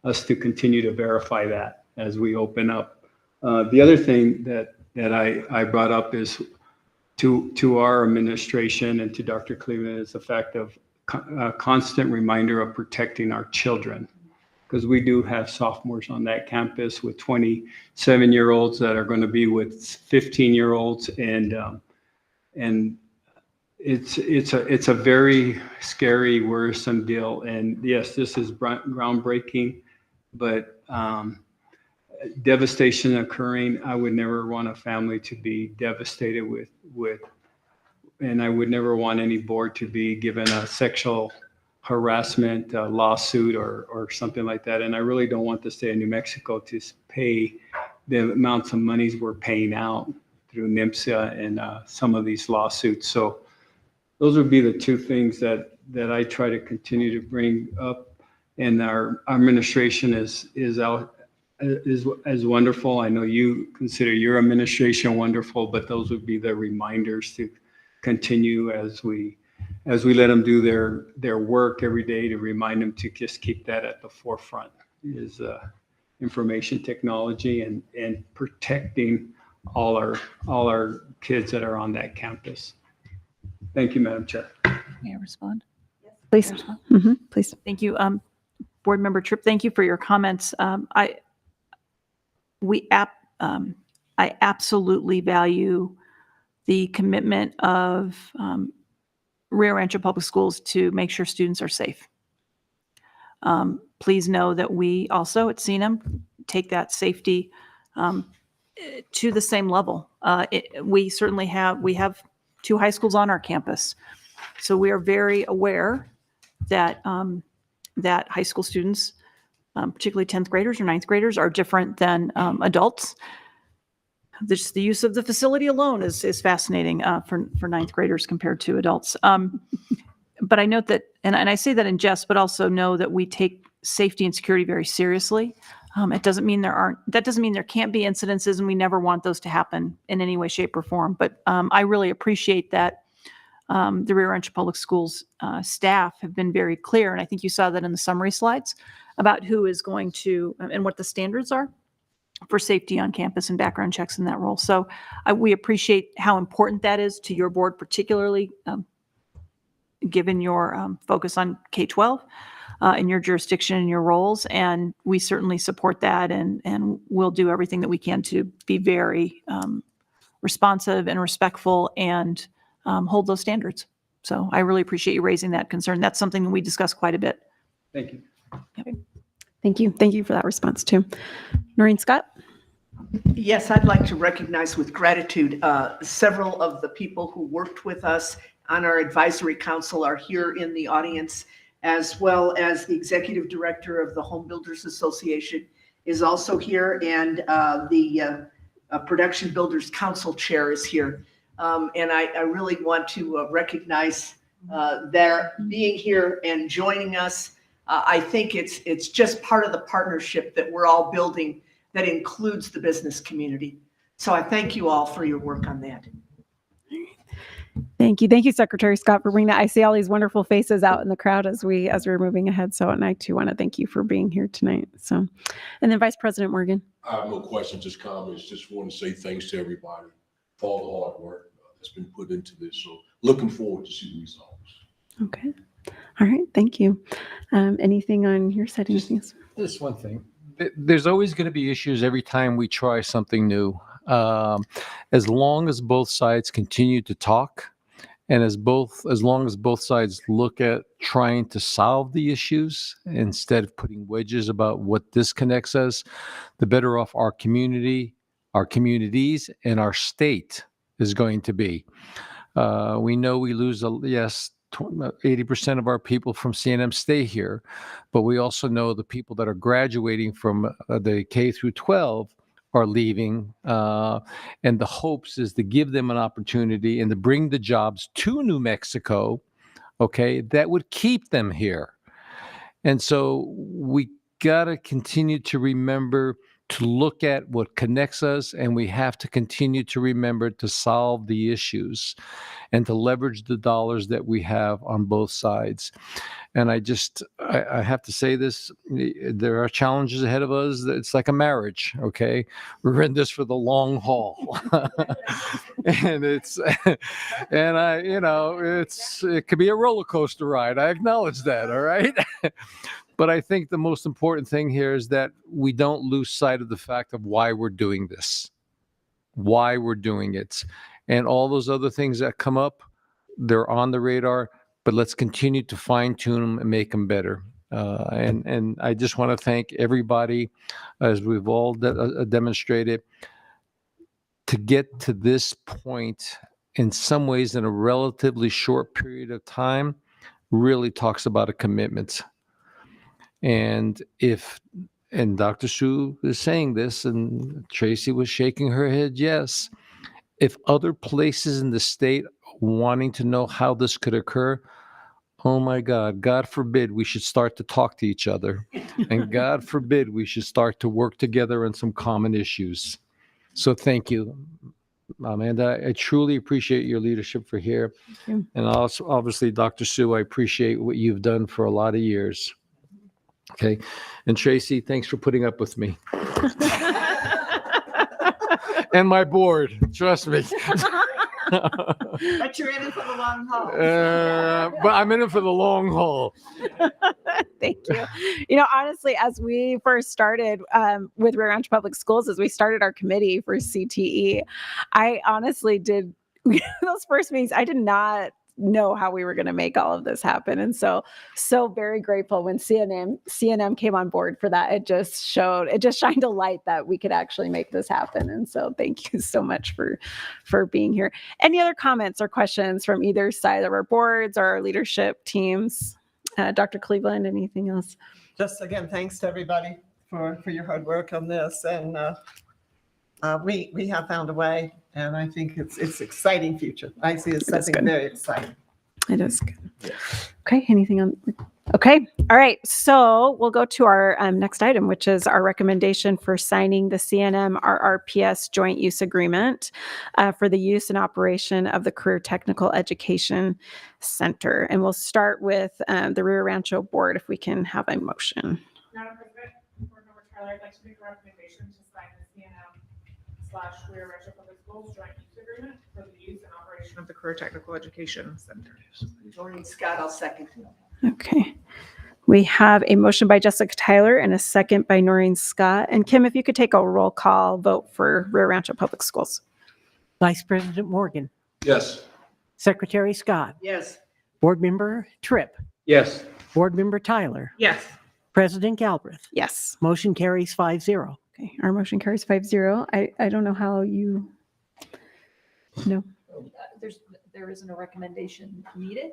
us to continue to verify that as we open up. The other thing that I brought up is to our administration and to Dr. Cleveland is the fact of a constant reminder of protecting our children. Because we do have sophomores on that campus with 27-year-olds that are going to be with 15-year-olds, and it's a very scary, worrisome deal. And yes, this is groundbreaking, but devastation occurring. I would never want a family to be devastated with, and I would never want any board to be given a sexual harassment lawsuit or something like that. And I really don't want the state of New Mexico to pay the amounts of monies we're paying out through NIMSA and some of these lawsuits. So those would be the two things that I try to continue to bring up. And our administration is wonderful. I know you consider your administration wonderful, but those would be the reminders to continue as we let them do their work every day, to remind them to just keep that at the forefront, is information technology and protecting all our kids that are on that campus. Thank you, Madam Chair. May I respond? Please. Please. Thank you. Board Member Tripp, thank you for your comments. I absolutely value the commitment of Rio Rancho Public Schools to make sure students are safe. Please know that we also at CNM take that safety to the same level. We certainly have 2 high schools on our campus, so we are very aware that that high school students, particularly 10th graders or 9th graders, are different than adults. Just the use of the facility alone is fascinating for 9th graders compared to adults. But I note that, and I say that in jest, but also know that we take safety and security very seriously. It doesn't mean that doesn't mean there can't be incidences, and we never want those to happen in any way, shape, or form. But I really appreciate that the Rio Rancho Public Schools staff have been very clear, and I think you saw that in the summary slides about who is going to and what the standards are for safety on campus and background checks in that role. So we appreciate how important that is to your board, particularly given your focus on K-12 in your jurisdiction and your roles. And we certainly support that, and we'll do everything that we can to be very responsive and respectful and hold those standards. So I really appreciate you raising that concern. That's something that we discuss quite a bit. Thank you. Yep. Thank you. Thank you for that response too. Noreen Scott? Yes, I'd like to recognize with gratitude several of the people who worked with us on our advisory council are here in the audience, as well as the executive director of the Home Builders Association is also here, and the Production Builders Council chair is here. And I really want to recognize their being here and joining us. I think it's just part of the partnership that we're all building that includes the business community. So I thank you all for your work on that. Thank you. Thank you, Secretary Scott, for bringing that. I see all these wonderful faces out in the crowd as we're moving ahead. So, and I too want to thank you for being here tonight. So, and then Vice President Morgan. I have no questions, just comments. Just want to say thanks to everybody for all the hard work that's been put into this. So looking forward to see the results. Okay. All right. Thank you. Anything on your side? Anything else? Just one thing. There's always going to be issues every time we try something new. As long as both sides continue to talk, and as long as both sides look at trying to solve the issues instead of putting wedges about what disconnects us, the better off our community, our communities, and our state is going to be. We know we lose, 80% of our people from CNM stay here, but we also know the people that are graduating from the K through 12 are leaving, and the hopes is to give them an opportunity and to bring the jobs to New Mexico, okay, that would keep them here. And so we got to continue to remember to look at what connects us, and we have to continue to remember to solve the issues and to leverage the dollars that we have on both sides. And I have to say this, there are challenges ahead of us. It's like a marriage, okay? We're in this for the long haul. And it could be a roller coaster ride. I acknowledge that, all right? But I think the most important thing here is that we don't lose sight of the fact of why we're doing this, why we're doing it. And all those other things that come up, they're on the radar, but let's continue to fine tune them and make them better. And I just want to thank everybody, as we've all demonstrated, to get to this point in some ways in a relatively short period of time. really talks about a commitment. And Dr. Sue is saying this, and Tracy was shaking her head, yes. If other places in the state wanting to know how this could occur, oh my God forbid we should start to talk to each other. And God forbid we should start to work together on some common issues. So thank you, Amanda. I truly appreciate your leadership for here. you. And also, obviously, Dr. Sue, I appreciate what you've done for a lot of years. Okay. And Tracy, thanks for putting up with me. And my board, trust me. But you're in it for the long haul. But I'm in it for the long haul. Thank you. You know, honestly, as we first started with Rio Rancho Public Schools, as we started our committee for CTE, I honestly did those first meetings. I did not know how we were going to make all of this happen, and so very grateful when CNM came on board for that. It just shined a light that we could actually make this happen. And so thank you so much for being here. Any other comments or questions from either side of our boards or our leadership teams? Dr. Cleveland, anything else? Just again, thanks to everybody for your hard work on this. And we have found a way, and I think it's exciting future. I see it as something very exciting. It is good. Okay, anything on? Okay, all right. So we'll go to our next item, which is our recommendation for signing the CNM RRPS Joint Use Agreement for the use and operation of the Career Technical Education Center. And we'll start with the Rio Rancho Board, if we can have a motion. Madam President, Board Member Tyler, I'd like to make a recommendation to sign the CNM/Rio Rancho Public Schools Joint Use Agreement for the use and operation of the Career Technical Education Center. Noreen Scott, I'll second. Okay. We have a motion by Jessica Tyler and a second by Noreen Scott. And Kim, if you could take a roll call vote for Rio Rancho Public Schools. Vice President Morgan, Yes. Secretary Scott, Yes. Board Member Tripp, Yes. Board Member Tyler, Yes. President Galbraith. Yes. Motion carries 5-0. Okay, our motion carries 5-0. I don't know how you know. There isn't a recommendation needed.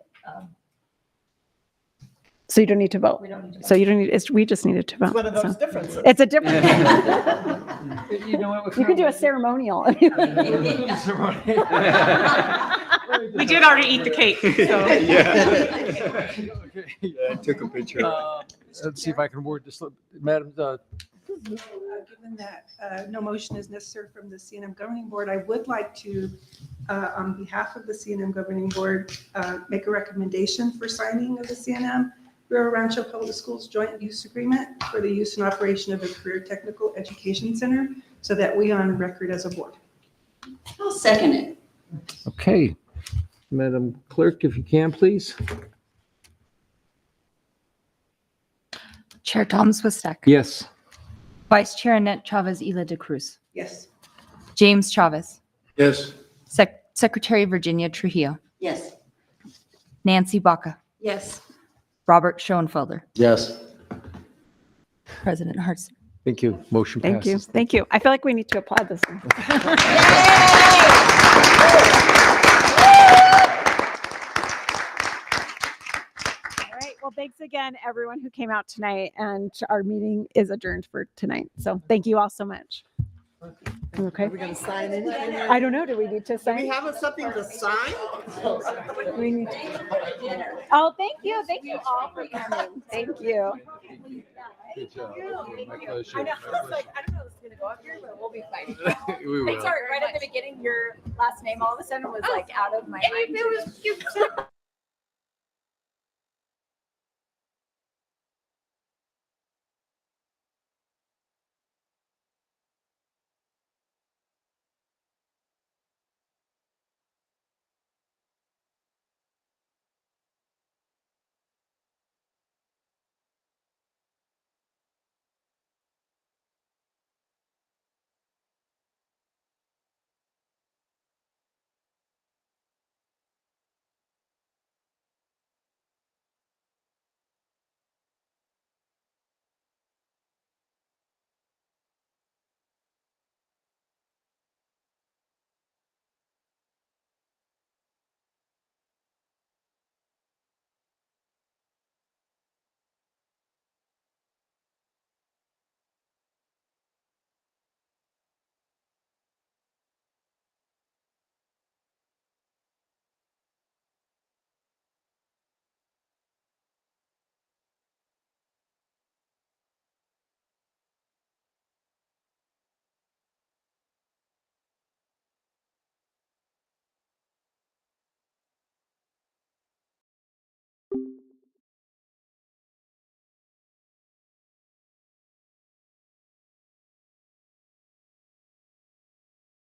So you don't need to vote. We don't need to So you don't need, we just needed to vote. It's one of those so. differences. It's a difference. You know what? You could do a ceremonial. We did already eat the cake. So. Yeah, I took a picture. Let's see if I can word this. Madam, Given that no motion is necessary from the CNM Governing Board, I would like to, on behalf of the CNM Governing Board, make a recommendation for signing of the CNM Rio Rancho Public Schools Joint Use Agreement for the use and operation of the Career Technical Education Center, so that we on record as a board. I'll second it. okay. Madam Clerk, if you can, please. Chair Tom Swistek. Yes. Vice Chair Annette Chavez Ila de Cruz. Yes. James Chavez. Yes. Secretary Virginia Trujillo. Yes. Nancy Baca. Yes. Robert Schoenfelder. Yes. President Hartson. Thank you. Motion Thank you. passes. Thank you. I feel like we need to applaud this one. All right. Well, thanks again, everyone who came out tonight, and our meeting is adjourned for tonight. So thank you all so much. Okay. Are we going to sign anything? I don't know. Do we need to Do sign? we have something to sign? We need to. Oh, thank you. Thank you all for coming. Thank you. Good job. My pleasure. I know. I was like, I don't know if this is going to go up here, but we'll be fine. We will. Sorry, right at the beginning, your last name all of a sudden was like out of my mind.